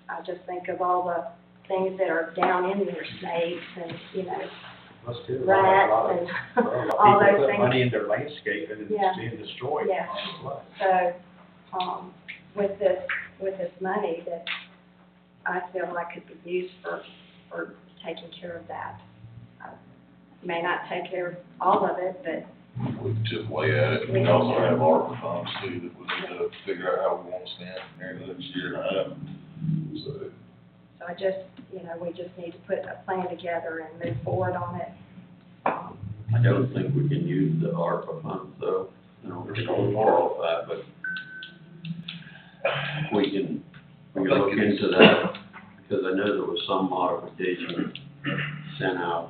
I just think of all the things that are down in there, snakes and, you know, Let's do it. rats and all those People put things. money in their landscaping and Yeah. it's being destroyed. Yeah. So, with this money that I feel like could be used for taking care of that. May not take care of all of it, but We can chip away at it. We also have ARPA funds too, that we need to figure out how we want to spend here in the next year and a half. so I just, you know, we just need to put a plan together and move forward on it. I don't think we can use the ARPA funds though, I don't think we qualify, but we can look into that, because I know there was some modification sent out,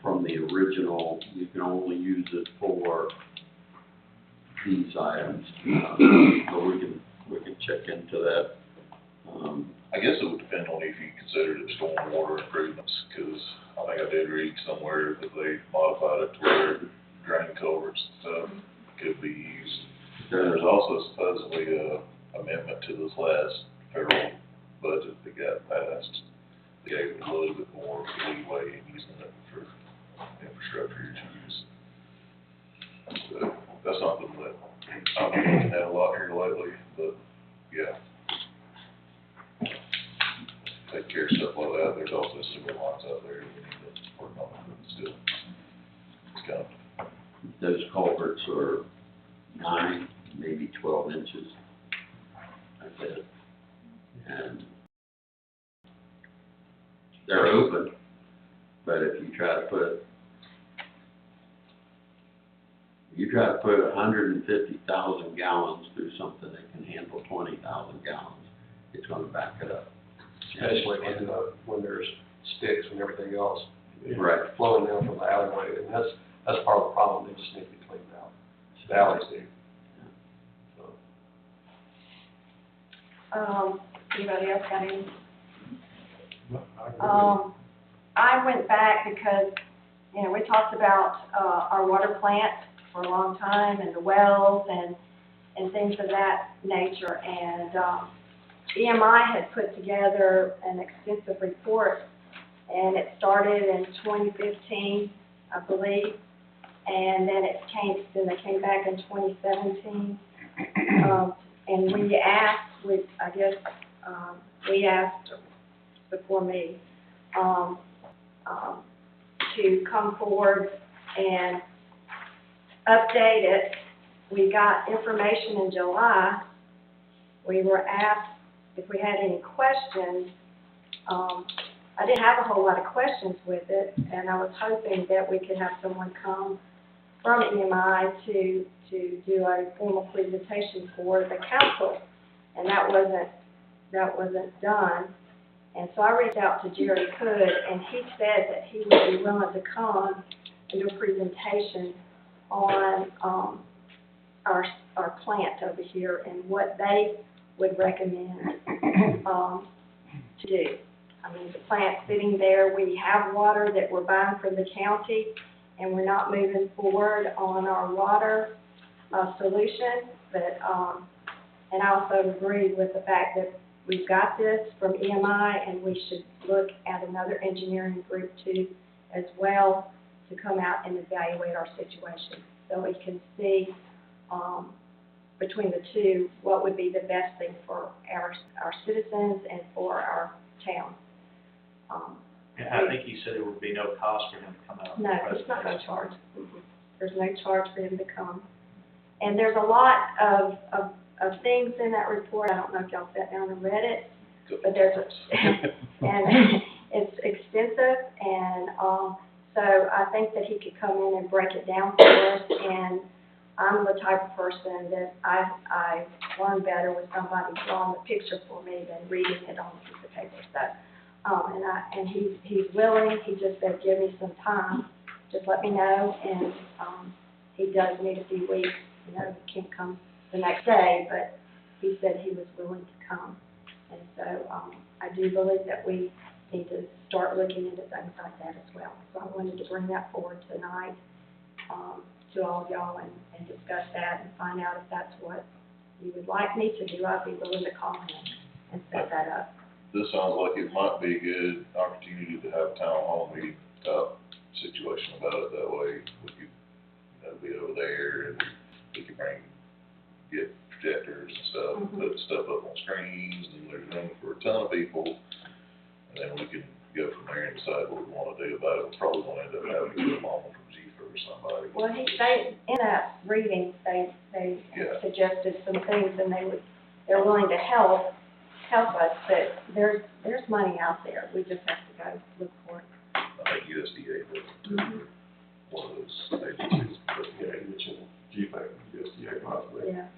from the original, you can only use it for these items, so we can check into that. I guess it would depend on if you considered it stormwater improvements, because I think I did read somewhere that they modified it to where drain culverts and stuff could be used. There's also supposedly a amendment to this last federal budget that got passed. They gave it a little bit more leeway in using it for infrastructure issues. So that's something that I've been looking at a lot here lately, but yeah. Take care of stuff like that. There's also sewer lines out there we need to work on, but still, it's kind of. Those culverts are 9, maybe 12 inches. That's it. And they're open, but if you try to put 150,000 gallons through something that can handle 20,000 gallons, it's gonna back it up. Especially when there's sticks and everything else. Right. Flowing down from the alleyway, and that's part of the problem, they just need to be cleaned out. The alleys do. So. Anybody else got any? No, I agree. I went back because, you know, we talked about, our water plant for a long time, and the wells and things of that nature, and, EMI had put together an extensive report, and it started in 2015, I believe, and then they came back in 2017. And we asked before me, to come forward and update it we got information in July. We were asked if we had any questions. I didn't have a whole lot of questions with it, and I was hoping that we could have someone come from EMI to do a formal presentation for the council, and that wasn't done. And so I reached out to Jerry Hood, and he said that he would be willing to come and do a presentation on our plant over here and what they would recommend to do. I mean, the plant's sitting there, we have water that we're buying from the county, and we're not moving forward on our water solution, but, and I also agree with the fact that we've got this from EMI, and we should look at another engineering group too, as well, to come out and evaluate our situation, so we can see, between the two, what would be the best thing for our citizens and for our town. And I think he said there would be no cost for him to come out. No, it's not no charge. There's no charge for him to come. And there's a lot of things in that report. I don't know if y'all sat down and read it, but and it's extensive, and so I think that he could come in and break it down for us. And I'm the type of person that I learn better with somebody drawing the picture for me than reading it on a piece of paper. So, and he's willing. He just said, give me some time. Just let me know. And he does need a few weeks. You know, he can't come the next day, but he said he was willing to come. And so I do believe that we need to start looking into things like that as well. So I wanted to bring that forward tonight to all of y'all and discuss that and find out if that's what you would like me to do. I'd be willing to call him and set that up. This sounds like it might be a good opportunity to have a town hall meeting type situation about it. That way we could, be over there and we could get projectors and stuff, put stuff up on screens, and there's room for a ton of people. And then we can go from there and decide what we want to do about it. We're probably going to end up having to come on from GFA or somebody. Well, they in that reading, they suggested some things, and they're willing to help us, but there's money out there. We just have to go look for it. I think USDA was one of those agencies. Yeah, you mentioned GFA, USDA possibly. Yeah.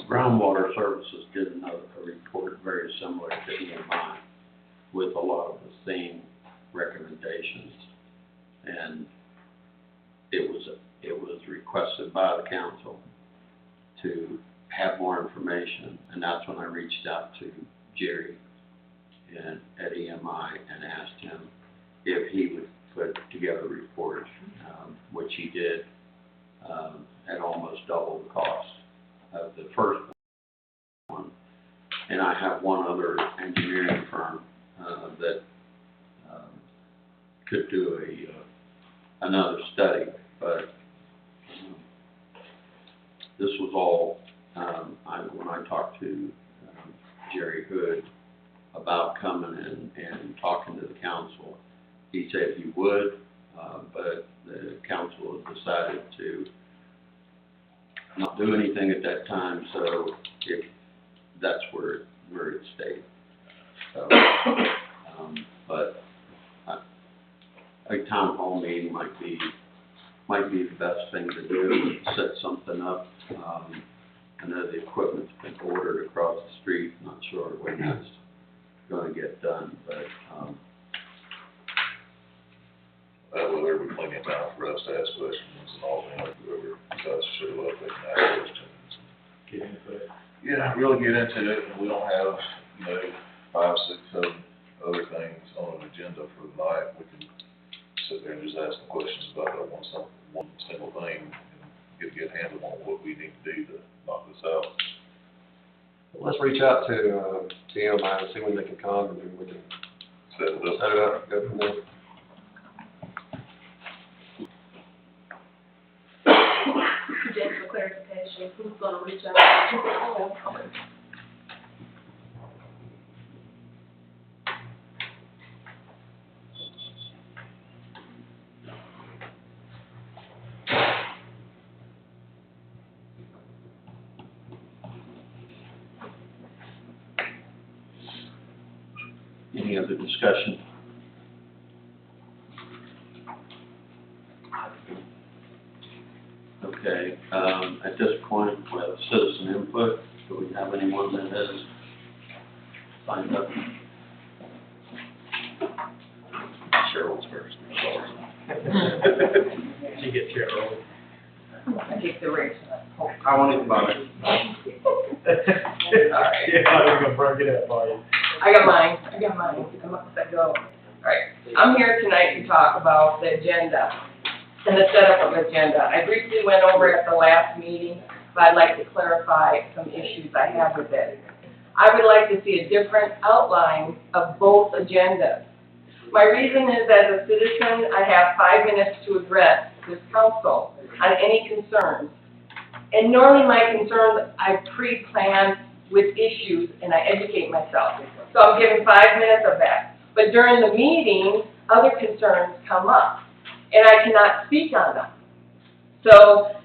Groundwater Services did a report very similar to EMI with a lot of the same recommendations. And it was requested by the council to have more information, and that's when I reached out to Jerry at EMI and asked him if he would put together a report, which he did, at almost double the cost of the first one. And I have one other engineering firm that could do another study, but this was all, when I talked to Jerry Hood about coming in and talking to the council, he said he would, but the council had decided to not do anything at that time, so that's where it stayed. So, but a town hall meeting might be the best thing to do, set something up. I know the equipment's been ordered across the street, not sure when that's gonna get done, but, Well, there will be plenty of time for us to ask questions and all that, whoever does show up, they can ask questions. Get into it. Yeah, really get into it, and we don't have, 5, 6, 7 other things on an agenda for the night. We can sit there and just ask the questions about that one single thing, and get a good handle on what we need to do to knock this out. Let's reach out to EMI and see when they can come, and then we can Set it up. set it up, go from there. Just for clarification, who's gonna reach out? Any other discussion? Okay, at this point, we have citizen input. Do we have anyone that has signed up? Cheryl's first. She gets here early. I take the race. I won't even bother. Yeah, I'm gonna break it up for you. I got mine, I'm up to go. Alright, I'm here tonight to talk about the agenda and the setup of the agenda. I briefly went over it at the last meeting, but I'd like to clarify some issues I have with it. I would like to see a different outline of both agendas. My reason is, as a citizen, I have 5 minutes to address this council on any concerns. And normally my concerns, I pre-plan with issues and I educate myself. So I'm given 5 minutes of that. But during the meeting, other concerns come up and I cannot speak on them. So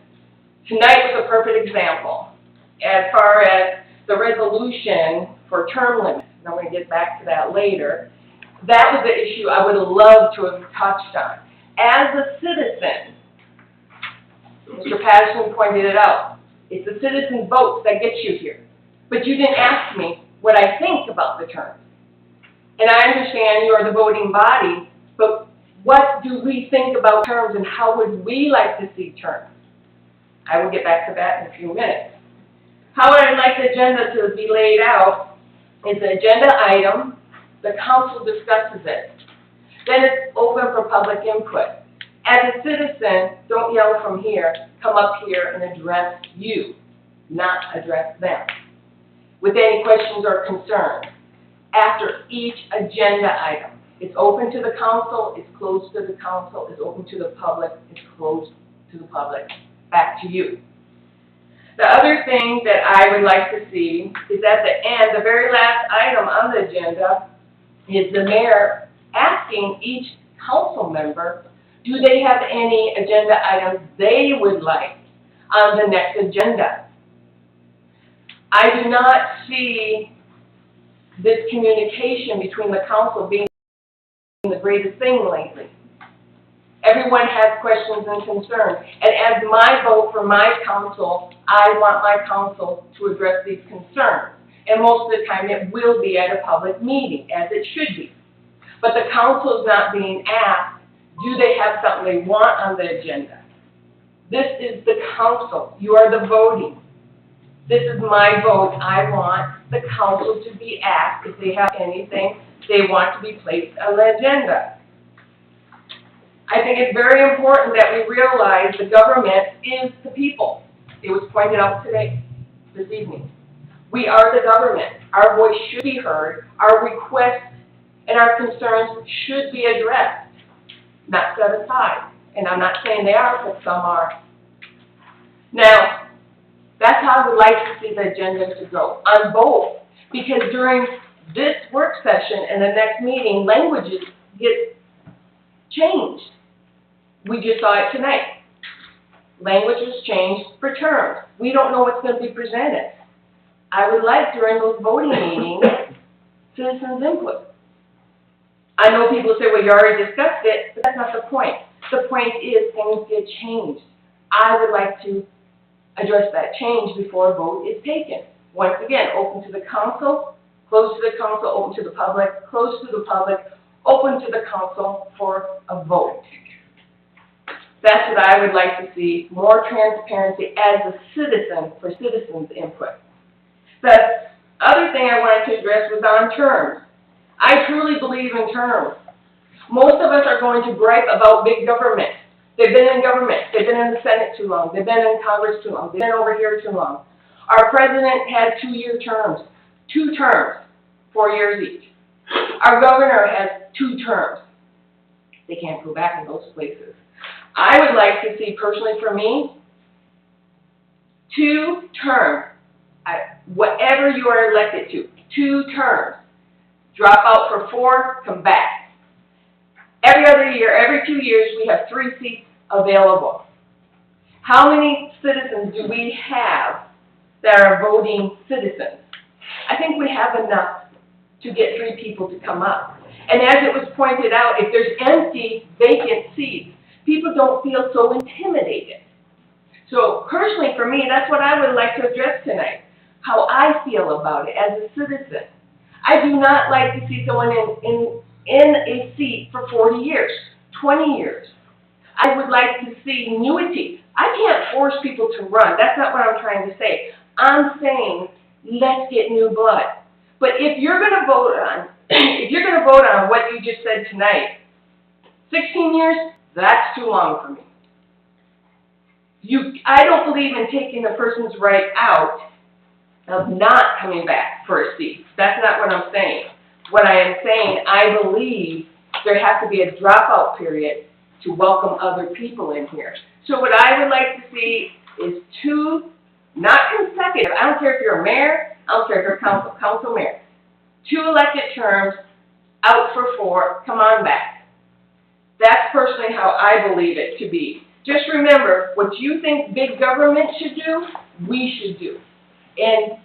tonight was a perfect example. As far as the resolution for term limits, and I'm going to get back to that later, that was the issue I would have loved to have touched on. As a citizen, Mr. Patterson pointed it out, it's the citizen votes that gets you here. But you didn't ask me what I think about the terms. And I understand you are the voting body, but what do we think about terms and how would we like to see terms? I will get back to that in a few minutes. How I'd like the agenda to be laid out is an agenda item, the council discusses it. Then it's open for public input. As a citizen, don't yell from here, come up here and address you, not address them, with any questions or concerns. After each agenda item, it's open to the council, it's closed to the council, it's open to the public, it's closed to the public, back to you. The other thing that I would like to see is at the end, the very last item on the agenda, is the mayor asking each council member, do they have any agenda items they would like on the next agenda? I do not see this communication between the council being the greatest thing lately. Everyone has questions and concerns, and as my vote for my council, I want my council to address these concerns. And most of the time, it will be at a public meeting, as it should be. But the council is not being asked, do they have something they want on the agenda? This is the council. You are the voting. This is my vote. I want the council to be asked if they have anything they want to be placed on the agenda. I think it's very important that we realize the government is the people. It was pointed out today, this evening. We are the government. Our voice should be heard. Our requests and our concerns should be addressed, not set aside. And I'm not saying they are, but some are. Now, that's how I would like to see the agenda to go, on both. Because during this work session and the next meeting, languages get changed. We just saw it tonight. Languages changed for terms. We don't know what's going to be presented. I would like during those voting meetings, citizens' input. I know people say, well, you already discussed it, but that's not the point. The point is things get changed. I would like to address that change before a vote is taken. Once again, open to the council, close to the council, open to the public, close to the public, open to the council for a vote. That's what I would like to see, more transparency as a citizen for citizens' input. The other thing I wanted to address was on terms. I truly believe in terms. Most of us are going to gripe about big government. They've been in government. They've been in the Senate too long. They've been in Congress too long. They've been over here too long. Our president had 2-year terms. 2 terms, 4 years each. Our governor has 2 terms. They can't go back in those places. I would like to see, personally for me, 2 terms. Whatever you are elected to, 2 terms. Drop out for 4, come back. Every other year, every 2 years, we have 3 seats available. How many citizens do we have that are voting citizens? I think we have enough to get 3 people to come up. And as it was pointed out, if there's empty, vacant seats, people don't feel so intimidated. So personally, for me, that's what I would like to address tonight, how I feel about it as a citizen. I do not like to see someone in a seat for 40 years, 20 years. I would like to see annuities. I can't force people to run. That's not what I'm trying to say. I'm saying, let's get new blood. But if you're going to vote on, what you just said tonight, 16 years, that's too long for me. I don't believe in taking a person's right out of not coming back for a seat. That's not what I'm saying. What I am saying, I believe there has to be a dropout period to welcome other people in here. So what I would like to see is 2, not consecutive, I don't care if you're a mayor, I don't care if you're a council mayor. 2 elected terms, out for 4, come on back. That's personally how I believe it to be. Just remember, what you think big government should do, we should do. And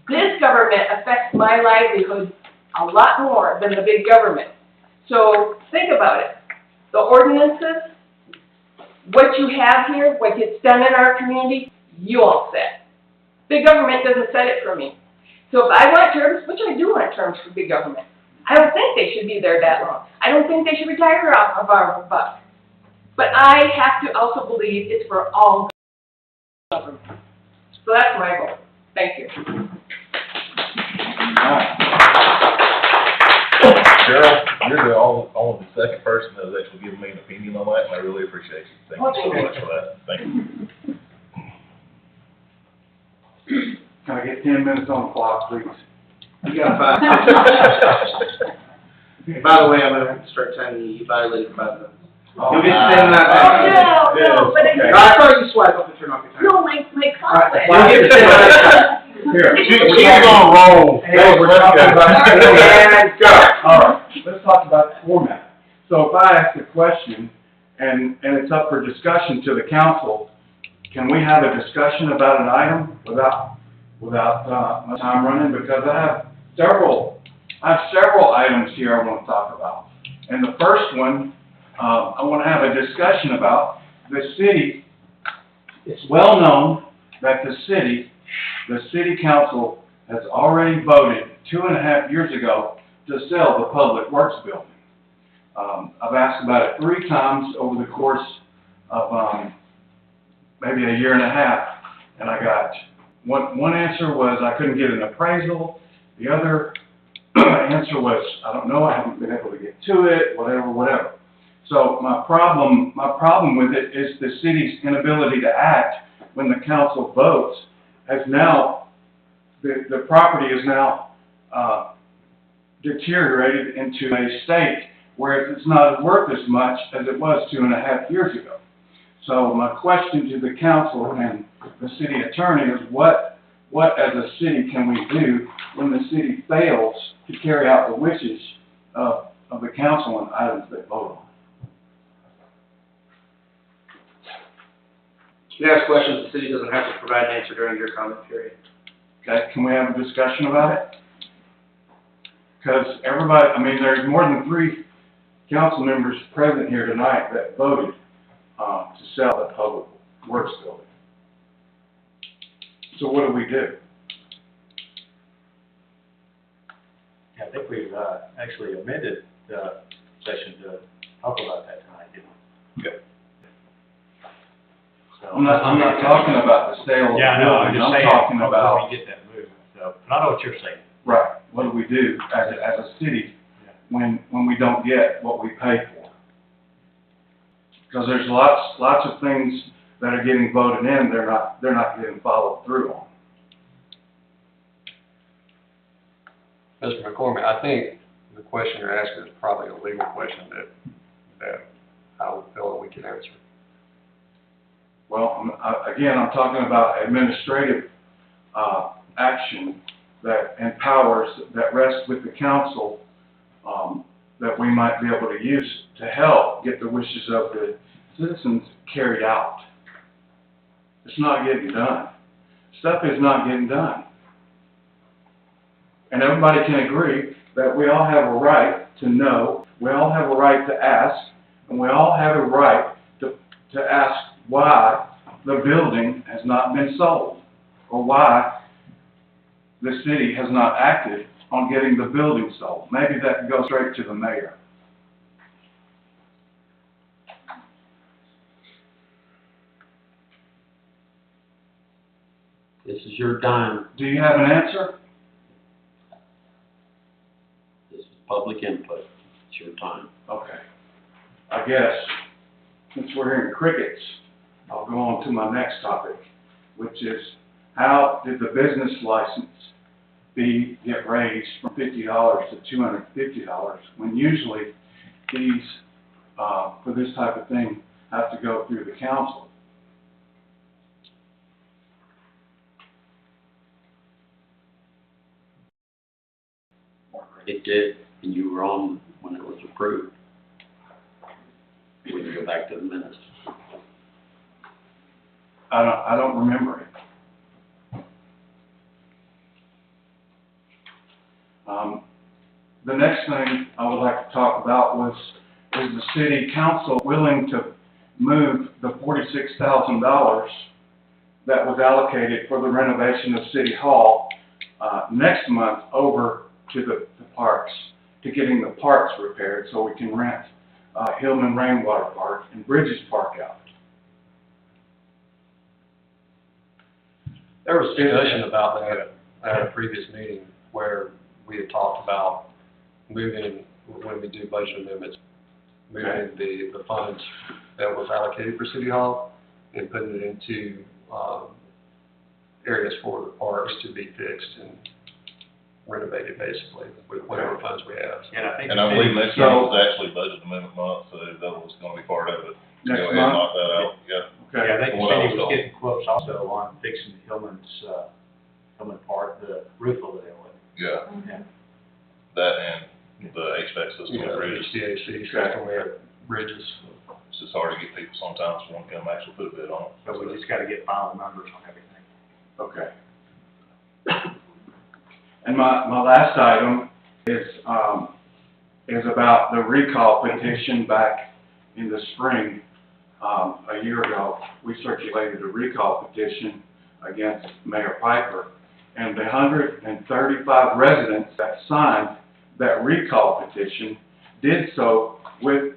this government affects my livelihood a lot more than the big government. So think about it. The ordinances, what you have here, what gets done in our community, you all set. Big government doesn't set it for me. So if I want terms, which I do want terms for big government, I don't think they should be there that long. I don't think they should retire off of our buck. But I have to also believe it's for all government. So that's my goal. Thank you. Cheryl, you're only the second person that has actually given me an opinion on that, and I really appreciate you. Thank you so much for that. Thank you. Can I get 10 minutes on the clock, please? You got 5. By the way, I'm gonna have to start telling you, you violated 5 minutes. You'll be sitting that time. No, but I saw you swipe up and turn off your timer. no, my conflict. You'll get to sit on that time. Here. She's on roll. Hey, we're talking about. And go. All right, let's talk about the format. So if I ask a question and it's up for discussion to the council, can we have a discussion about an item without my time running? Because I have several items here I want to talk about. And the first one, I want to have a discussion about the city. It's well known that the city council has already voted 2.5 years ago to sell the Public Works building. I've asked about it 3 times over the course of maybe a year and a half, and I got one answer was I couldn't get an appraisal. The other answer was I don't know, I haven't been able to get to it, whatever. So my problem with it is the city's inability to act when the council votes. Has now, the property is now deteriorated into a state where it's not worth as much as it was 2.5 years ago. So my question to the council and the city attorney is what as a city can we do when the city fails to carry out the wishes of the council on items they vote on? You can ask questions, the city doesn't have to provide an answer during your comment period. Okay, can we have a discussion about it? Because everybody, I mean, there's more than 3 council members present here tonight that voted to sell the Public Works building. So what do we do? I think we've actually amended the session to talk about that tonight, didn't we? Okay. So, I'm not talking about the sale of the Yeah, I know, I'm building, just I'm saying, talking how about, we get that moved, so, but I know what you're saying. right, what do we do as a city when we don't get what we pay for? Because there's lots of things that are getting voted in, they're not getting followed through on. Mr. McCormick, I think the question you're asking is probably a legal question that I would feel that we can answer. Well, I'm talking about administrative action and powers that rest with the council that we might be able to use to help get the wishes of the citizens carried out. It's not getting done. Stuff is not getting done. And everybody can agree that we all have a right to know, we all have a right to ask, and we all have a right to ask why the building has not been sold, or why the city has not acted on getting the building sold. Maybe that can go straight to the mayor. This is your time. Do you have an answer? This is public input. It's your time. Okay. I guess, since we're hearing crickets, I'll go on to my next topic, which is how did the business license fee get raised from $50 to $250 when usually fees for this type of thing have to go through the council? It did, and you were on when it was approved. We can go back to the minutes. I don't remember it. The next thing I would like to talk about is the city council willing to move the $46,000 that was allocated for the renovation of City Hall next month over to the parks, to getting the parks repaired so we can rent Hillman Rainwater Park and Bridges Park out. There was discussion about that at a previous meeting where we had talked about moving, when we do budget amendments, moving the funds that was allocated for City Hall and putting it into areas for the parks to be fixed and renovated basically with whatever funds we have. And I believe next month is actually budget amendment month, so that was gonna be part of it. Next Go ahead and month? knock that out, yeah. Okay. Yeah, I think the What city else, was Dawn? getting quotes also on fixing Hillman Park, the roof over there. Yeah, Yeah. that and the HVAC system Yeah, at Bridges. HVAC system, we have bridges, It's just hard to get people sometimes who want to come actually put a bid on it. but we just gotta get final numbers on everything. Okay. And my last item is about the recall petition back in the spring. A year ago, we circulated a recall petition against Mayor Piper. And the 135 residents that signed that recall petition did so with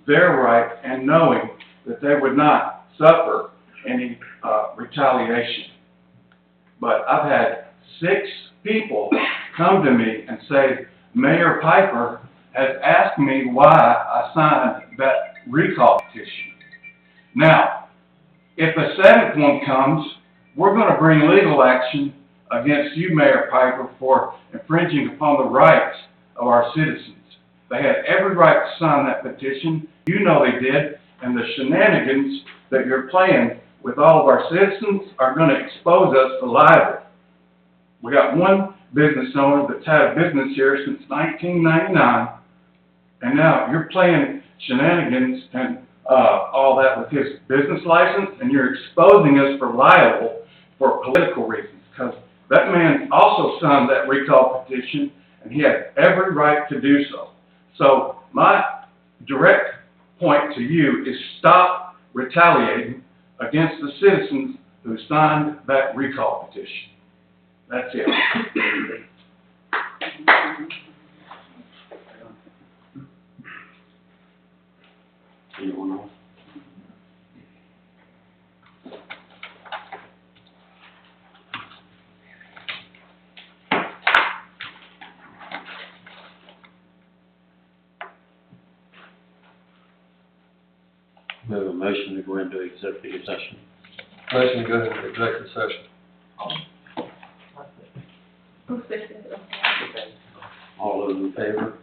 their right and knowing that they would not suffer any retaliation. But I've had 6 people come to me and say, Mayor Piper has asked me why I signed that recall petition. Now, if a 7th one comes, we're going to bring legal action against you, Mayor Piper, for infringing upon the rights of our citizens. They had every right to sign that petition. You know they did. And the shenanigans that you're playing with all of our citizens are going to expose us for libel. We got one business owner that's had a business here since 1999, and now you're playing shenanigans and all that with his business license, and you're exposing us for libel for political reasons, because that man also signed that recall petition, and he had every right to do so. So my direct point to you is stop retaliating against the citizens who signed that recall petition. That's it. Anyone else? We have a motion to go into executive session. motion to go into executive session. Who seconded it? All those in favor?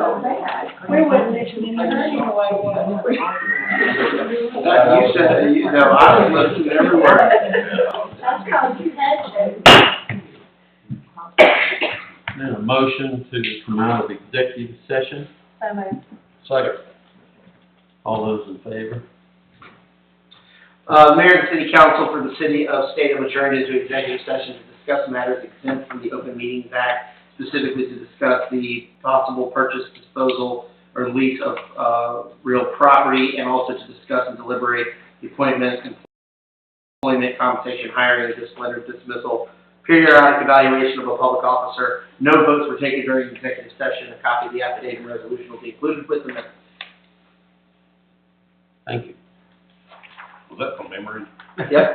so bad. We wouldn't listen to her anyway, would we? You said, I was listening to every word. That's because you had to. Then a motion to come out of executive session. So moved. Second. All those in favor? Mayor and City Council for the City of State of adjourned into executive session to discuss matters exempt from the Open Meetings Act, specifically to discuss the possible purchase, disposal, or lease of real property, and also to discuss and deliberate the appointment, employment, compensation, hiring, disciplinary dismissal, periodic evaluation of a public officer. No votes were taken during the executive session. A copy of the affidavit and resolution will be included with the minutes. Thank you. Was that from memory? Yep.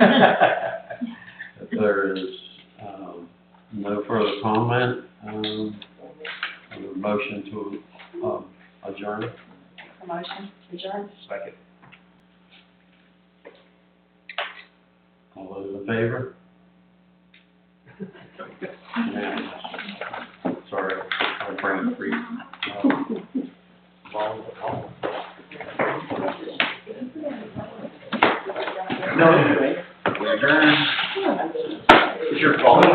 If there is, no further comment, a motion to, adjourn. Motion, adjourn. Second. All those in favor? Unanimous. Sorry, I'll bring it for you. No, anyway. We adjourn. It's your fault.